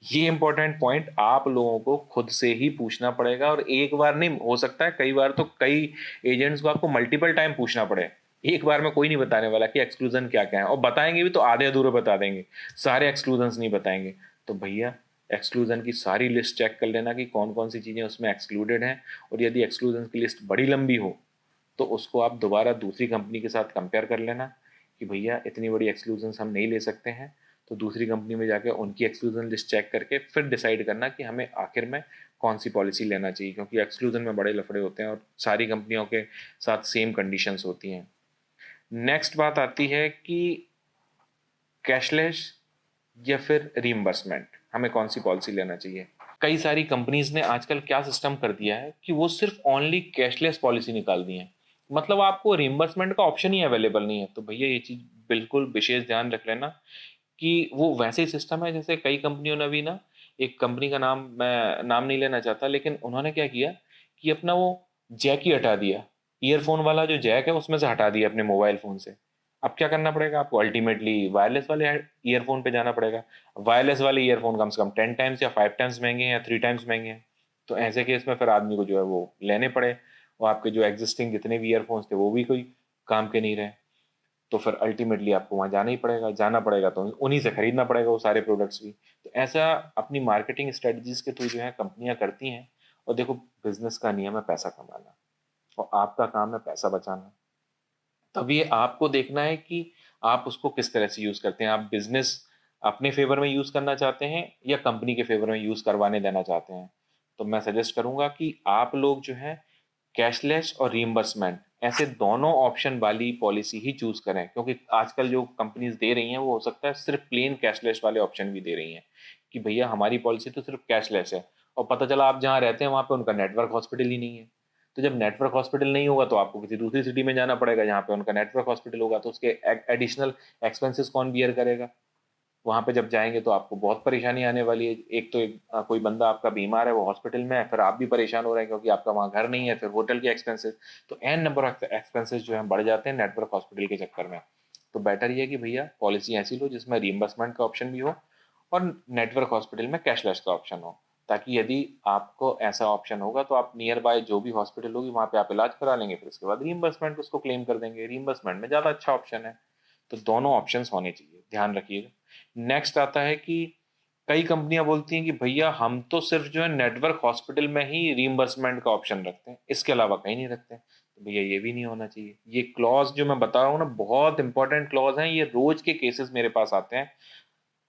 ये इंपॉर्टेंट पॉइंट आप लोगों को खुद से ही पूछना पड़ेगा, और एक बार नहीं, हो सकता है कई बार तो कई एजेंट्स को आपको मल्टीपल टाइम पूछना पड़े। एक बार में कोई नहीं बताने वाला कि एक्सक्लूजन क्या क्या है, और बताएंगे भी तो आधे अधूरे बता देंगे, सारे एक्सक्लूजन नहीं बताएंगे। तो भैया एक्सक्लूजन की सारी लिस्ट चेक कर लेना कि कौन कौन सी चीज़ें उसमें एक्सक्लूडेड हैं, और यदि एक्सक्लूजन की लिस्ट बड़ी लंबी हो तो उसको आप दोबारा दूसरी कंपनी के साथ कंपेयर कर लेना कि भैया इतनी बड़ी एक्सक्लूजन्स हम नहीं ले सकते हैं। तो दूसरी कंपनी में जाकर उनकी एक्सक्लूजन लिस्ट चेक करके फिर डिसाइड करना कि हमें आखिर में कौन सी पॉलिसी लेना चाहिए, क्योंकि एक्सक्लूजन में बड़े लफड़े होते हैं और सारी कंपनियों के साथ सेम कंडीशंस होती हैं। नेक्स्ट बात आती है कि कैशलेस या फिर रीइंबर्समेंट, हमें कौन सी पॉलिसी लेना चाहिए। कई सारी कंपनीज ने आजकल क्या सिस्टम कर दिया है कि वो सिर्फ ओनली कैशलेस पॉलिसी निकाल दी है, मतलब आपको रिइंबर्समेंट का ऑप्शन ही अवेलेबल नहीं है। तो भैया ये चीज़ बिल्कुल विशेष ध्यान रख लेना कि वो वैसे ही सिस्टम है जैसे कई कंपनियों ने भी ना, एक कंपनी का नाम मैं नाम नहीं लेना चाहता, लेकिन उन्होंने क्या किया कि अपना वो जैक ही हटा दिया, ईयरफोन वाला जो जैक है उसमें से हटा दिया अपने मोबाइल फ़ोन से। अब क्या करना पड़ेगा आपको, अल्टीमेटली वायरलेस वाले ईयरफोन पे जाना पड़ेगा। वायरलेस वाले ईयरफोन कम से कम 10 टाइम्स या 5 टाइम्स महंगे हैं या 3 टाइम्स महंगे हैं। तो ऐसे केस में फिर आदमी को जो है वो लेने पड़े, और आपके जो एग्जिस्टिंग जितने भी ईयरफोन्स थे वो भी कोई काम के नहीं रहे। तो फिर अल्टीमेटली आपको वहाँ जाना ही पड़ेगा, जाना पड़ेगा तो उन्हीं से खरीदना पड़ेगा वो सारे प्रोडक्ट्स भी। तो ऐसा अपनी मार्केटिंग स्ट्रेटजीज के थ्रू जो है कंपनियां करती हैं। और देखो, बिजनेस का नियम है पैसा कमाना, और आपका काम है पैसा बचाना। तब ये आपको देखना है कि आप उसको किस तरह से यूज़ करते हैं। आप बिजनेस अपने फेवर में यूज़ करना चाहते हैं या कंपनी के फेवर में यूज़ करवाने देना चाहते हैं। तो मैं सजेस्ट करूंगा कि आप लोग जो है कैशलेस और रीइंबर्समेंट ऐसे दोनों ऑप्शन वाली पॉलिसी ही चूज करें, क्योंकि आजकल जो कंपनीज दे रही हैं वो हो सकता है सिर्फ प्लेन कैशलेस वाले ऑप्शन भी दे रही हैं कि भैया हमारी पॉलिसी तो सिर्फ कैशलेस है, और पता चला आप जहाँ रहते हैं वहाँ पे उनका नेटवर्क हॉस्पिटल ही नहीं है। तो जब नेटवर्क हॉस्पिटल नहीं होगा तो आपको किसी दूसरी सिटी में जाना पड़ेगा जहाँ पे उनका नेटवर्क हॉस्पिटल होगा, तो उसके एडिशनल एक्सपेंसेस कौन बियर करेगा। वहाँ पे जब जाएंगे तो आपको बहुत परेशानी आने वाली है। एक तो कोई बंदा आपका बीमार है, वो हॉस्पिटल में है, फिर आप भी परेशान हो रहे हैं क्योंकि आपका वहाँ घर नहीं है, फिर होटल के एक्सपेंसेस, तो एन नंबर ऑफ एक्सपेंसेस जो है बढ़ जाते हैं नेटवर्क हॉस्पिटल के चक्कर में। तो बेटर ये है कि भैया पॉलिसी ऐसी लो जिसमें रीइंबर्समेंट का ऑप्शन भी हो और नेटवर्क हॉस्पिटल में कैशलेस का ऑप्शन हो, ताकि यदि आपको ऐसा ऑप्शन होगा तो आप नियर बाय जो भी हॉस्पिटल होगी वहाँ पे आप इलाज करा लेंगे, फिर उसके बाद रीइंबर्समेंट उसको क्लेम कर देंगे। रीइंबर्समेंट में ज़्यादा अच्छा ऑप्शन है। तो दोनों ऑप्शंस होने चाहिए, ध्यान रखिएगा। नेक्स्ट आता है कि कई कंपनियां बोलती हैं कि भैया हम तो सिर्फ जो है नेटवर्क हॉस्पिटल में ही रीइंबर्समेंट का ऑप्शन रखते हैं, इसके अलावा कहीं नहीं रखते हैं। तो भैया ये भी नहीं होना चाहिए। ये क्लॉज जो मैं बता रहा हूँ ना, बहुत इंपॉर्टेंट क्लॉज हैं, ये रोज के केसेस मेरे पास आते हैं,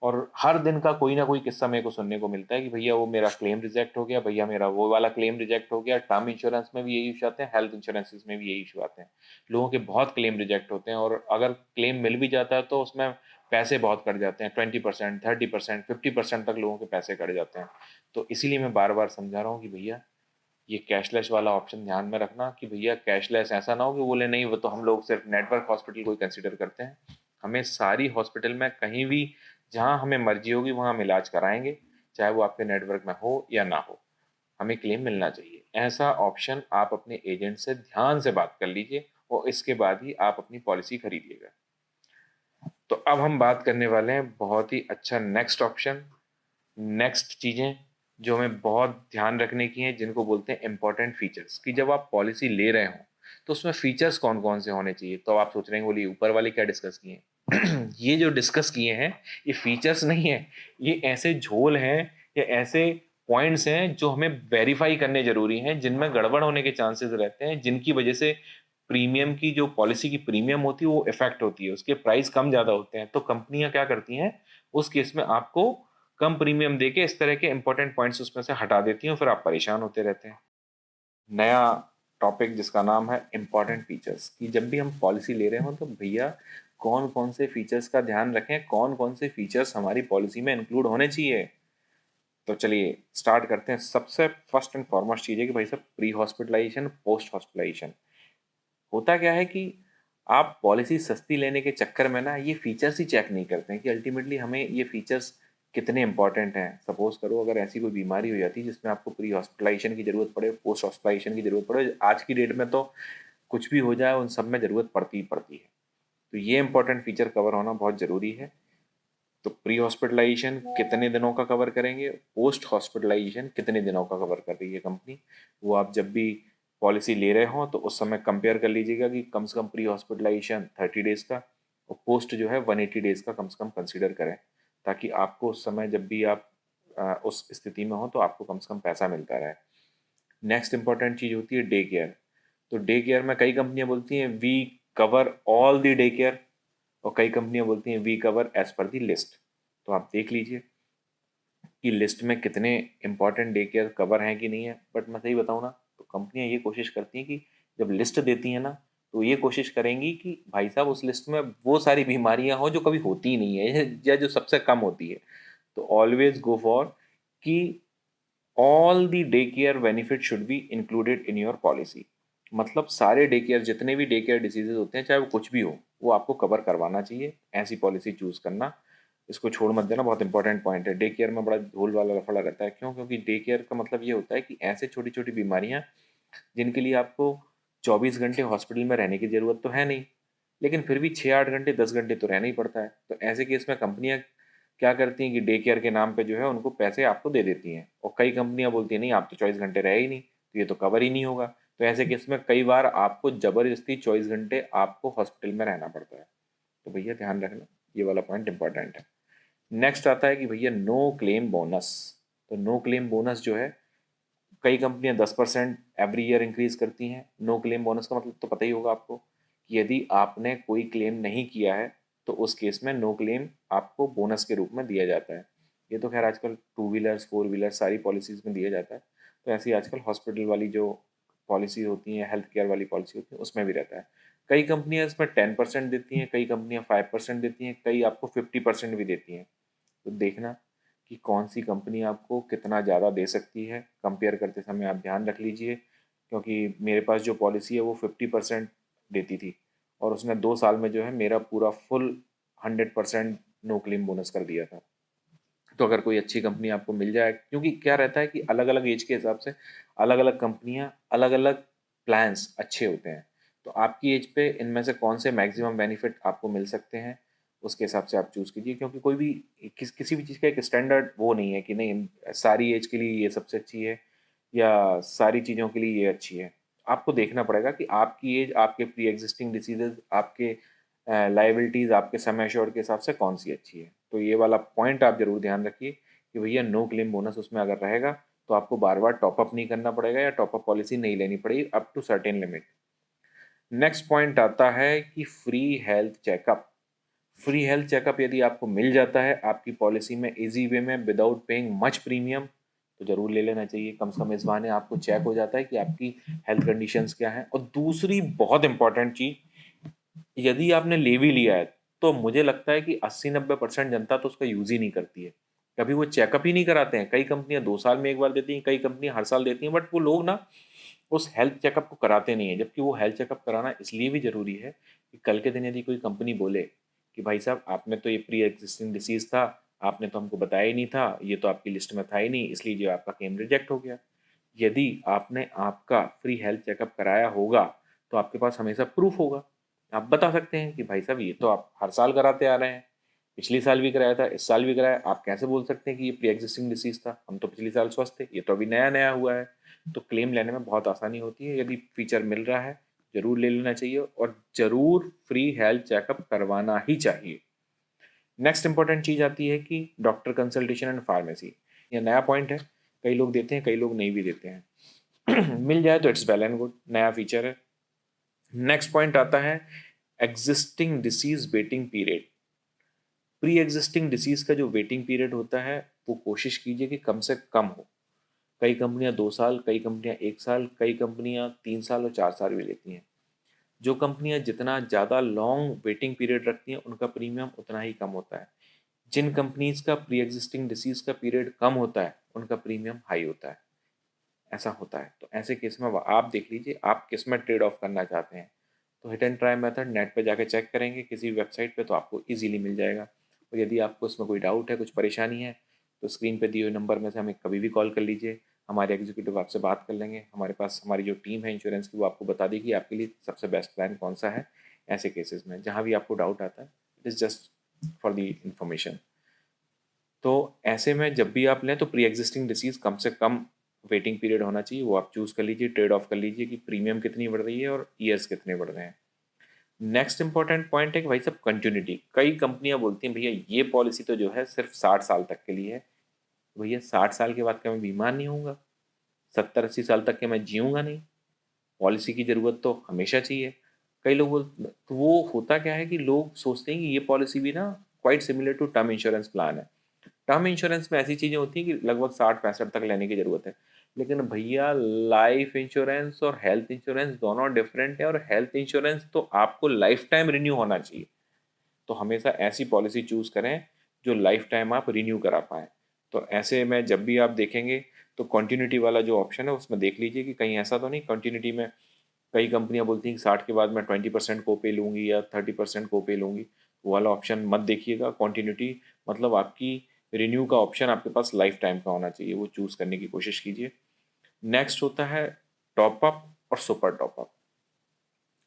और हर दिन का कोई ना कोई किस्सा मेरे को सुनने को मिलता है कि भैया वो मेरा क्लेम रिजेक्ट हो गया, भैया मेरा वो वाला क्लेम रिजेक्ट हो गया। टर्म इंश्योरेंस में भी यही इशू आते हैं, हेल्थ इंश्योरेंसेस में भी यही इशू आते हैं। लोगों के बहुत क्लेम रिजेक्ट होते हैं, और अगर क्लेम मिल भी जाता है तो उसमें पैसे बहुत कट जाते हैं, 20%, 30%, 50% तक लोगों के पैसे कट जाते हैं। तो इसीलिए मैं बार बार समझा रहा हूँ कि भैया ये कैशलेस वाला ऑप्शन ध्यान में रखना कि भैया कैशलेस ऐसा ना हो कि बोले नहीं वो तो हम लोग सिर्फ नेटवर्क हॉस्पिटल को ही कंसिडर करते हैं। हमें सारी हॉस्पिटल में कहीं भी जहां हमें मर्जी होगी वहां हम इलाज कराएंगे, चाहे वो आपके नेटवर्क में हो या ना हो, हमें क्लेम मिलना चाहिए। ऐसा ऑप्शन आप अपने एजेंट से ध्यान से बात कर लीजिए, और इसके बाद ही आप अपनी पॉलिसी खरीदिएगा। तो अब हम बात करने वाले हैं बहुत ही अच्छा नेक्स्ट ऑप्शन, नेक्स्ट चीज़ें जो हमें बहुत ध्यान रखने की हैं, जिनको बोलते हैं इंपॉर्टेंट फीचर्स, कि जब आप पॉलिसी ले रहे हो तो उसमें फीचर्स कौन कौन से होने चाहिए। तो आप सोच रहे हैं बोलिए ऊपर वाले क्या डिस्कस किए हैं ये जो डिस्कस किए हैं ये फीचर्स नहीं है, ये ऐसे झोल हैं या ऐसे पॉइंट्स हैं जो हमें वेरीफाई करने जरूरी हैं, जिनमें गड़बड़ होने के चांसेस रहते हैं, जिनकी वजह से प्रीमियम की जो पॉलिसी की प्रीमियम होती है वो इफेक्ट होती है, उसके प्राइस कम ज़्यादा होते हैं। तो कंपनियां क्या करती हैं उस केस में आपको कम प्रीमियम देके इस तरह के इंपॉर्टेंट पॉइंट्स उसमें से हटा देती हैं, फिर आप परेशान होते रहते हैं। नया टॉपिक जिसका नाम है इंपॉर्टेंट फीचर्स, कि जब भी हम पॉलिसी ले रहे हो तो भैया कौन कौन से फीचर्स का ध्यान रखें, कौन कौन से फीचर्स हमारी पॉलिसी में इंक्लूड होने चाहिए। तो चलिए स्टार्ट करते हैं। सबसे फर्स्ट एंड फॉरमोस्ट चीज़ है कि भाई साहब प्री हॉस्पिटलाइजेशन, पोस्ट हॉस्पिटलाइजेशन। होता क्या है कि आप पॉलिसी सस्ती लेने के चक्कर में ना ये फीचर्स ही चेक नहीं करते हैं कि अल्टीमेटली हमें ये फीचर्स कितने इंपॉर्टेंट हैं। सपोज करो अगर ऐसी कोई बीमारी हो जाती है जिसमें आपको प्री हॉस्पिटलाइजेशन की जरूरत पड़े, पोस्ट हॉस्पिटलाइजेशन की जरूरत पड़े, आज की डेट में तो कुछ भी हो जाए उन सब में जरूरत पड़ती ही पड़ती है। तो ये इंपॉर्टेंट फीचर कवर होना बहुत ज़रूरी है। तो प्री हॉस्पिटलाइजेशन कितने दिनों का कवर करेंगे, पोस्ट हॉस्पिटलाइजेशन कितने दिनों का कवर कर रही है कंपनी, वो आप जब भी पॉलिसी ले रहे हो तो उस समय कंपेयर कर लीजिएगा कि कम से कम प्री हॉस्पिटलाइजेशन 30 डेज का और पोस्ट जो है 180 डेज का कम से कम कंसिडर करें, ताकि आपको उस समय जब भी आप उस स्थिति में हो तो आपको कम से कम पैसा मिलता रहे। नेक्स्ट इंपॉर्टेंट चीज़ होती है डे केयर। तो डे केयर में कई कंपनियां बोलती हैं we cover all the day care, और कई कंपनियां बोलती हैं we cover as per the list. तो आप देख लीजिए कि लिस्ट में कितने इंपॉर्टेंट डे केयर कवर हैं कि नहीं है। बट मैं सही बताऊँ ना, तो कंपनियां ये कोशिश करती हैं कि जब लिस्ट देती हैं ना, तो ये कोशिश करेंगी कि भाई साहब उस लिस्ट में वो सारी बीमारियां हो जो कभी होती ही नहीं है या जो सबसे कम होती है। तो ऑलवेज गो फॉर कि all the day care benefit should be included in your policy. मतलब सारे डे केयर, जितने भी डे केयर डिसीजेज होते हैं, चाहे वो कुछ भी हो, वो आपको कवर करवाना चाहिए। ऐसी पॉलिसी चूज करना, इसको छोड़ मत देना, बहुत इंपॉर्टेंट पॉइंट है। डे केयर में बड़ा धूल वाला लफड़ा रहता है। क्यों? क्योंकि डे केयर का मतलब ये होता है कि ऐसे छोटी छोटी बीमारियां जिनके लिए आपको 24 घंटे हॉस्पिटल में रहने की ज़रूरत तो है नहीं, लेकिन फिर भी 6-8 घंटे 10 घंटे तो रहना ही पड़ता है। तो ऐसे केस में कंपनियां क्या करती हैं कि डे केयर के नाम पे जो है उनको पैसे आपको दे देती हैं, और कई कंपनियां बोलती हैं नहीं आप तो 24 घंटे रहे ही नहीं, तो ये तो कवर ही नहीं होगा। तो ऐसे केस में कई बार आपको ज़बरदस्ती 24 घंटे आपको हॉस्पिटल में रहना पड़ता है। तो भैया ध्यान रखना, ये वाला पॉइंट इंपॉर्टेंट है। नेक्स्ट आता है कि भैया नो क्लेम बोनस। तो नो क्लेम बोनस जो है, कई कंपनियां 10% एवरी ईयर इंक्रीज करती हैं। नो क्लेम बोनस का मतलब तो पता ही होगा आपको कि यदि आपने कोई क्लेम नहीं किया है तो उस केस में नो क्लेम आपको बोनस के रूप में दिया जाता है। ये तो खैर आजकल टू व्हीलर्स फोर व्हीलर्स सारी पॉलिसीज़ में दिया जाता है। तो ऐसी आजकल हॉस्पिटल वाली जो पॉलिसी होती हैं, हेल्थ केयर वाली पॉलिसी होती है, उसमें भी रहता है। कई कंपनियां इसमें 10% देती हैं, कई कंपनियां 5% देती हैं, कई आपको 50% भी देती हैं। तो देखना कि कौन सी कंपनी आपको कितना ज़्यादा दे सकती है। कंपेयर करते समय आप ध्यान रख लीजिए, क्योंकि मेरे पास जो पॉलिसी है वो 50% देती थी, और उसने 2 साल में जो है मेरा पूरा फुल 100% नो क्लेम बोनस कर दिया था। तो अगर कोई अच्छी कंपनी आपको मिल जाए, क्योंकि क्या रहता है कि अलग अलग एज के हिसाब से अलग अलग कंपनियां अलग अलग प्लान्स अच्छे होते हैं। तो आपकी एज पे इनमें से कौन से मैक्सिमम बेनिफिट आपको मिल सकते हैं, उसके हिसाब से आप चूज़ कीजिए। क्योंकि कोई भी किसी भी चीज़ का एक स्टैंडर्ड वो नहीं है कि नहीं सारी एज के लिए ये सबसे अच्छी है या सारी चीज़ों के लिए ये अच्छी है। आपको देखना पड़ेगा कि आपकी एज, आपके प्री एग्जिस्टिंग डिसीजेज, आपके लाइबिलिटीज़, आपके सम एश्योर्ड के हिसाब से कौन सी अच्छी है। तो ये वाला पॉइंट आप जरूर ध्यान रखिए कि भैया नो क्लेम बोनस उसमें अगर रहेगा तो आपको बार बार टॉपअप नहीं करना पड़ेगा या टॉपअप पॉलिसी नहीं लेनी पड़ेगी up to certain limit. Next point आता है कि free health checkup. Free health checkup यदि आपको मिल जाता है आपकी पॉलिसी में इजी वे में विदाउट पेइंग मच प्रीमियम, तो जरूर ले लेना चाहिए। कम से कम इस बहाने आपको चेक हो जाता है कि आपकी हेल्थ कंडीशंस क्या हैं। और दूसरी बहुत इंपॉर्टेंट चीज, यदि आपने ले भी लिया है तो मुझे लगता है कि 80-90% जनता तो उसका यूज ही नहीं करती है। कभी वो चेकअप ही नहीं कराते हैं। कई कंपनियां 2 साल में एक बार देती हैं, कई कंपनियां हर साल देती हैं, बट वो लोग ना उस हेल्थ चेकअप को कराते नहीं है। जबकि वो हेल्थ चेकअप कराना इसलिए भी जरूरी है कि कल के दिन यदि कोई कंपनी बोले कि भाई साहब आपने तो ये प्री एग्जिस्टिंग डिसीज था, आपने तो हमको बताया ही नहीं था, ये तो आपकी लिस्ट में था ही नहीं, इसलिए जो आपका क्लेम रिजेक्ट हो गया। यदि आपने आपका फ्री हेल्थ चेकअप कराया होगा तो आपके पास हमेशा प्रूफ होगा। आप बता सकते हैं कि भाई साहब ये तो आप हर साल कराते आ रहे हैं, पिछले साल भी कराया था, इस साल भी कराया। आप कैसे बोल सकते हैं कि ये प्री एग्जिस्टिंग डिसीज था? हम तो पिछले साल स्वस्थ थे, ये तो अभी नया नया हुआ है। तो क्लेम लेने में बहुत आसानी होती है। यदि फीचर मिल रहा है जरूर ले लेना चाहिए, और जरूर फ्री हेल्थ चेकअप करवाना ही चाहिए। नेक्स्ट इंपॉर्टेंट चीज आती है कि डॉक्टर कंसल्टेशन एंड फार्मेसी। ये नया पॉइंट है, कई लोग देते हैं, कई लोग नहीं भी देते हैं। मिल जाए तो इट्स वेल एंड गुड, नया फीचर है। नेक्स्ट पॉइंट आता है existing disease waiting period. Pre existing disease का जो वेटिंग पीरियड होता है वो कोशिश कीजिए कि कम से कम हो। कई कंपनियां 2 साल, कई कंपनियां 1 साल, कई कंपनियां 3 साल और 4 साल भी लेती हैं। जो कंपनियां जितना ज़्यादा लॉन्ग वेटिंग पीरियड रखती हैं उनका प्रीमियम उतना ही कम होता है। जिन कंपनीज का प्री एग्जिस्टिंग डिसीज का पीरियड कम होता है उनका प्रीमियम हाई होता है। ऐसा होता है। तो ऐसे केस में आप देख लीजिए आप किस में ट्रेड ऑफ करना चाहते हैं। तो hit and try method net पे जाके चेक करेंगे किसी वेबसाइट पे तो आपको इजीली मिल जाएगा। और यदि आपको इसमें कोई डाउट है, कुछ परेशानी है, तो स्क्रीन पे दिए हुए नंबर में से हमें कभी भी कॉल कर लीजिए। हमारे एग्जीक्यूटिव आपसे बात कर लेंगे। हमारे पास हमारी जो टीम है इंश्योरेंस की वो आपको बता देगी आपके लिए सबसे बेस्ट प्लान कौन सा है। ऐसे केसेस में जहाँ भी आपको डाउट आता है, it is just for the information. तो ऐसे में जब भी आप लें तो प्री एग्जिस्टिंग डिसीज कम से कम वेटिंग पीरियड होना चाहिए, वो आप चूज़ कर लीजिए, ट्रेड ऑफ कर लीजिए कि प्रीमियम कितनी बढ़ रही है और ईयर्स कितने बढ़ रहे हैं। नेक्स्ट इंपॉर्टेंट पॉइंट है कि भाई सब कंटिन्यूटी। कई कंपनियां बोलती हैं भैया ये पॉलिसी तो जो है सिर्फ 60 साल तक के लिए है, तो भैया 60 साल के बाद क्या मैं बीमार नहीं होऊंगा? 70-80 साल तक के मैं जीऊँगा नहीं? पॉलिसी की ज़रूरत तो हमेशा चाहिए। कई लोग तो वो होता क्या है कि लोग सोचते हैं कि ये पॉलिसी भी ना quite similar to term insurance plan है। टर्म इंश्योरेंस में ऐसी चीज़ें होती हैं कि लगभग 60-65 तक लेने की ज़रूरत है। लेकिन भैया लाइफ इंश्योरेंस और हेल्थ इंश्योरेंस दोनों डिफरेंट है, और हेल्थ इंश्योरेंस तो आपको लाइफ टाइम रिन्यू होना चाहिए। तो हमेशा ऐसी पॉलिसी चूज़ करें जो लाइफ टाइम आप रिन्यू करा पाएँ। तो ऐसे में जब भी आप देखेंगे तो कंटिन्यूटी वाला जो ऑप्शन है उसमें देख लीजिए कि कहीं ऐसा तो नहीं कंटिन्यूटी में कई कंपनियां बोलती हैं कि 60 के बाद मैं 20% को पे लूँगी या 30% को पे लूँगी। वो वाला ऑप्शन मत देखिएगा। कंटिन्यूटी मतलब आपकी रिन्यू का ऑप्शन आपके पास लाइफ टाइम का होना चाहिए, वो चूज़ करने की कोशिश कीजिए। नेक्स्ट होता है टॉप अप और सुपर टॉप अप।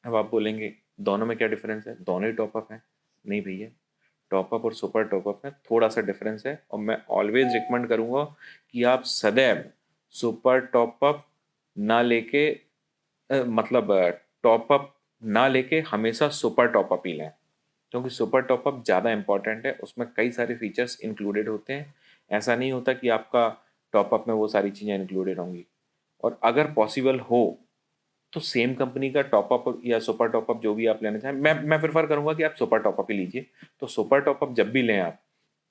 अब आप बोलेंगे दोनों में क्या डिफरेंस है? दोनों ही टॉप अप हैं। नहीं भैया, टॉप अप और सुपर टॉप अप में थोड़ा सा डिफरेंस है, और मैं ऑलवेज रिकमेंड करूँगा कि आप सदैव सुपर टॉप अप ना लेके मतलब टॉप अप ना लेके हमेशा सुपर टॉप अप ही लें, क्योंकि सुपर टॉप अप ज़्यादा इंपॉर्टेंट है। उसमें कई सारे फीचर्स इंक्लूडेड होते हैं। ऐसा नहीं होता कि आपका टॉप अप में वो सारी चीज़ें इंक्लूडेड होंगी। और अगर पॉसिबल हो तो सेम कंपनी का टॉप अप या सुपर टॉप अप जो भी आप लेना चाहें, मैं प्रेफर करूंगा कि आप सुपर टॉप अप ही लीजिए। तो सुपर टॉप अप जब भी लें आप,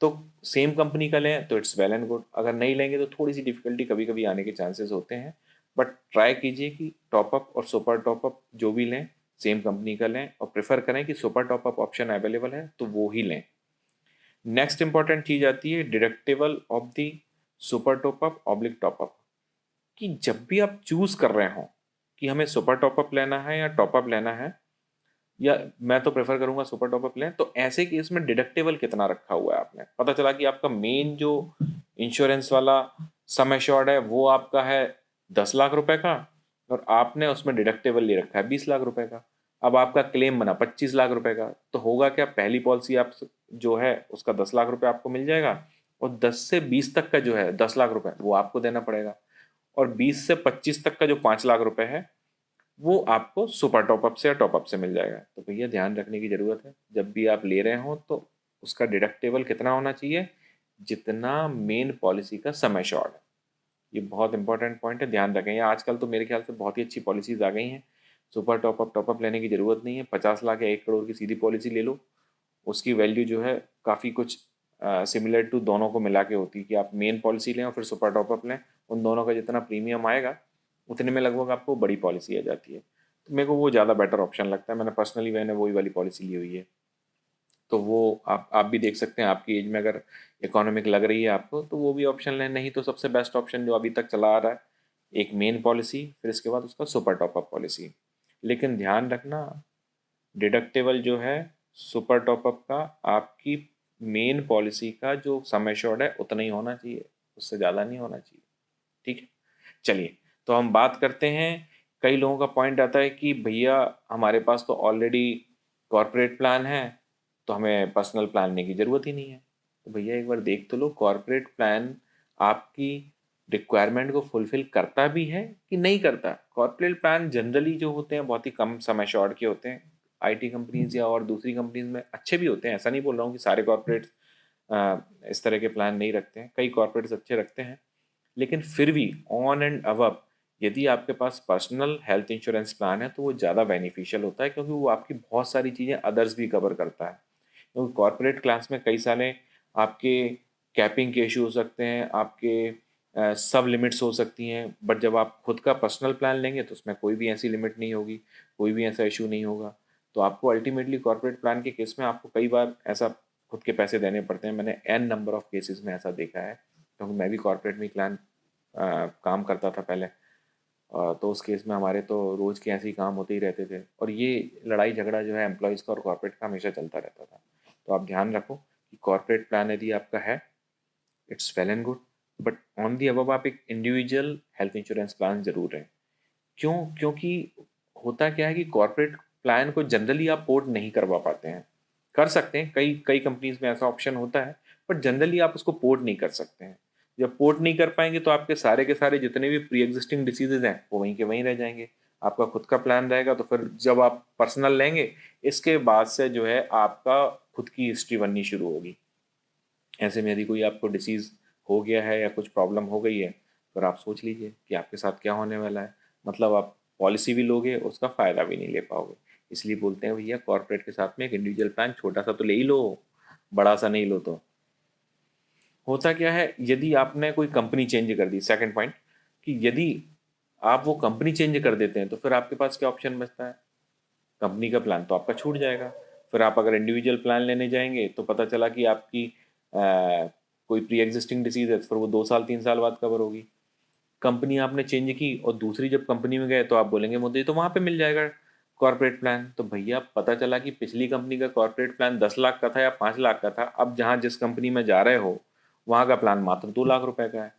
तो सेम कंपनी का लें तो इट्स वेल एंड गुड। अगर नहीं लेंगे तो थोड़ी सी डिफिकल्टी कभी कभी आने के चांसेस होते हैं, बट ट्राई कीजिए कि टॉप अप और सुपर टॉप अप जो भी लें सेम कंपनी का लें, और प्रेफर करें कि super top up option available है तो वो ही लें। नेक्स्ट इंपॉर्टेंट चीज़ आती है deductible of the super top up oblique top up. कि जब भी आप चूज कर रहे हो कि हमें सुपर टॉपअप लेना है या टॉपअप लेना है, या मैं तो प्रेफर करूंगा सुपर टॉपअप लें, तो ऐसे केस में डिडक्टेबल कितना रखा हुआ है आपने? पता चला कि आपका मेन जो इंश्योरेंस वाला सम एश्योर्ड है वो आपका है 10 लाख रुपए का, और आपने उसमें डिडक्टेबल ले रखा है 20 लाख रुपए का। अब आपका क्लेम बना 25 लाख रुपए का, तो होगा क्या? पहली पॉलिसी आप जो है उसका 10 लाख रुपए आपको मिल जाएगा, और 10 से 20 तक का जो है 10 लाख रुपए वो आपको देना पड़ेगा, और 20 से 25 तक का जो 5 लाख रुपए है वो आपको सुपर टॉपअप से या टॉपअप से मिल जाएगा। तो भैया ध्यान रखने की ज़रूरत है, जब भी आप ले रहे हो तो उसका डिडक्टेबल कितना होना चाहिए? जितना मेन पॉलिसी का सम एश्योर्ड है। ये बहुत इंपॉर्टेंट पॉइंट है, ध्यान रखें। ये आजकल तो मेरे ख्याल से बहुत ही अच्छी पॉलिसीज आ गई हैं। सुपर टॉपअप लेने की ज़रूरत नहीं है। 50 लाख या 1 करोड़ की सीधी पॉलिसी ले लो, उसकी वैल्यू जो है काफ़ी कुछ सिमिलर टू दोनों को मिला के होती है कि आप मेन पॉलिसी लें और फिर सुपर टॉपअप लें। उन दोनों का जितना प्रीमियम आएगा उतने में लगभग आपको बड़ी पॉलिसी आ जाती है। तो मेरे को वो ज़्यादा बेटर ऑप्शन लगता है। मैंने वही वाली पॉलिसी ली हुई है। तो वो आप भी देख सकते हैं, आपकी एज में अगर इकोनॉमिक लग रही है आपको तो वो भी ऑप्शन लें। नहीं तो सबसे बेस्ट ऑप्शन जो अभी तक चला आ रहा है, एक मेन पॉलिसी फिर इसके बाद उसका सुपर टॉपअप पॉलिसी। लेकिन ध्यान रखना, डिडक्टेबल जो है सुपर टॉपअप का आपकी मेन पॉलिसी का जो सम एश्योर्ड है उतना ही होना चाहिए, उससे ज़्यादा नहीं होना चाहिए। ठीक है, चलिए तो हम बात करते हैं। कई लोगों का पॉइंट आता है कि भैया हमारे पास तो ऑलरेडी कॉरपोरेट प्लान है, तो हमें पर्सनल प्लान लेने की ज़रूरत ही नहीं है। तो भैया एक बार देख तो लो, कॉरपोरेट प्लान आपकी रिक्वायरमेंट को फुलफिल करता भी है कि नहीं करता। कॉरपोरेट प्लान जनरली जो होते हैं बहुत ही कम समय शॉर्ट के होते हैं। आईटी कंपनीज या और दूसरी कंपनीज में अच्छे भी होते हैं, ऐसा नहीं बोल रहा हूँ कि सारे कॉरपोरेट्स इस तरह के प्लान नहीं रखते हैं। कई कॉरपोरेट्स अच्छे रखते हैं, लेकिन फिर भी ऑन एंड अबव यदि आपके पास पर्सनल हेल्थ इंश्योरेंस प्लान है तो वो ज़्यादा बेनिफिशियल होता है, क्योंकि वो आपकी बहुत सारी चीज़ें अदर्स भी कवर करता है। क्योंकि कॉरपोरेट क्लास में कई सारे आपके कैपिंग के इशू हो सकते हैं, आपके सब लिमिट्स हो सकती हैं। बट जब आप खुद का पर्सनल प्लान लेंगे तो उसमें कोई भी ऐसी लिमिट नहीं होगी, कोई भी ऐसा इशू नहीं होगा। तो आपको अल्टीमेटली कॉरपोरेट प्लान के केस में आपको कई बार ऐसा खुद के पैसे देने पड़ते हैं। मैंने एन नंबर ऑफ केसेस में ऐसा देखा है, क्योंकि मैं भी कॉरपोरेट में प्लान काम करता था पहले। तो उस केस में हमारे तो रोज़ के ऐसे ही काम होते ही रहते थे, और ये लड़ाई झगड़ा जो है एम्प्लॉयज़ का और कॉरपोरेट का हमेशा चलता रहता था। तो आप ध्यान रखो कि कॉरपोरेट प्लान यदि आपका है, it's well and good, but on the above आप एक इंडिविजुअल हेल्थ इंश्योरेंस प्लान जरूर है। क्यों? क्योंकि होता क्या है कि कॉरपोरेट प्लान को जनरली आप पोर्ट नहीं करवा पाते हैं। कर सकते हैं, कई कई कंपनीज में ऐसा ऑप्शन होता है, बट जनरली आप उसको पोर्ट नहीं कर सकते हैं। जब पोर्ट नहीं कर पाएंगे तो आपके सारे के सारे जितने भी प्री एग्जिस्टिंग डिसीजेज हैं वो वहीं के वहीं रह जाएंगे। आपका खुद का प्लान रहेगा तो फिर जब आप पर्सनल लेंगे, इसके बाद से जो है आपका खुद की हिस्ट्री बननी शुरू होगी। ऐसे में यदि कोई आपको डिसीज़ हो गया है या कुछ प्रॉब्लम हो गई है, फिर आप सोच लीजिए कि आपके साथ क्या होने वाला है। मतलब आप पॉलिसी भी लोगे, उसका फ़ायदा भी नहीं ले पाओगे। इसलिए बोलते हैं भैया कॉर्पोरेट के साथ में एक इंडिविजुअल प्लान छोटा सा तो ले ही लो, बड़ा सा नहीं लो तो। होता क्या है, यदि आपने कोई कंपनी चेंज कर दी, सेकंड पॉइंट, कि यदि आप वो कंपनी चेंज कर देते हैं तो फिर आपके पास क्या ऑप्शन बचता है? कंपनी का प्लान तो आपका छूट जाएगा। फिर आप अगर इंडिविजुअल प्लान लेने जाएंगे तो पता चला कि आपकी कोई प्री एग्जिस्टिंग डिसीज है तो फिर वो 2 साल 3 साल बाद कवर होगी। कंपनी आपने चेंज की और दूसरी जब कंपनी में गए तो आप बोलेंगे मुझे तो वहाँ पे मिल जाएगा कॉर्पोरेट प्लान। तो भैया पता चला कि पिछली कंपनी का कॉर्पोरेट प्लान 10 लाख का था या 5 लाख का था, अब जहाँ जिस कंपनी में जा रहे हो वहाँ का प्लान मात्र 2 लाख रुपए का है।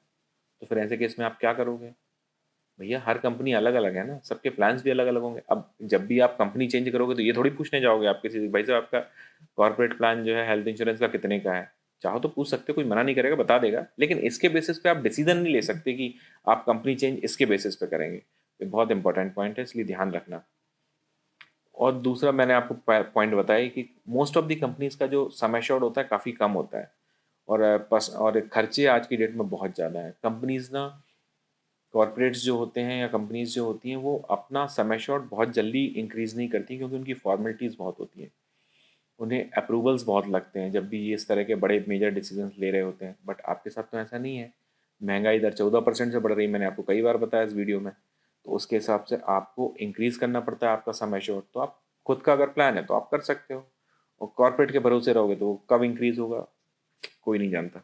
तो फिर ऐसे केस में आप क्या करोगे? भैया हर कंपनी अलग अलग है ना, सबके प्लान्स भी अलग अलग होंगे। अब जब भी आप कंपनी चेंज करोगे तो ये थोड़ी पूछने जाओगे आप किसी से, भाई साहब आपका कॉर्पोरेट प्लान जो है हेल्थ इंश्योरेंस का कितने का है। चाहो तो पूछ सकते हो, कोई मना नहीं करेगा, बता देगा, लेकिन इसके बेसिस पे आप डिसीजन नहीं ले सकते कि आप कंपनी चेंज इसके बेसिस पे करेंगे। ये बहुत इंपॉर्टेंट पॉइंट है, इसलिए ध्यान रखना। और दूसरा मैंने आपको पॉइंट बताया कि मोस्ट ऑफ दी कंपनीज का जो सम एश्योर्ड होता है काफ़ी कम होता है, और और खर्चे आज की डेट में बहुत ज़्यादा है। कंपनीज ना, कॉर्पोरेट्स जो होते हैं या कंपनीज जो होती हैं वो अपना सम एश्योर्ड बहुत जल्दी इंक्रीज़ नहीं करती, क्योंकि उनकी फॉर्मेलिटीज़ बहुत होती हैं, उन्हें अप्रूवल्स बहुत लगते हैं जब भी ये इस तरह के बड़े मेजर डिसीजंस ले रहे होते हैं। बट आपके साथ तो ऐसा नहीं है। महंगाई इधर 14% से बढ़ रही है, मैंने आपको कई बार बताया इस वीडियो में। तो उसके हिसाब से आपको इंक्रीज़ करना पड़ता है आपका सम एश्योर्ड। तो आप खुद का अगर प्लान है तो आप कर सकते हो, और कॉर्पोरेट के भरोसे रहोगे तो वो कब इंक्रीज़ होगा कोई नहीं जानता।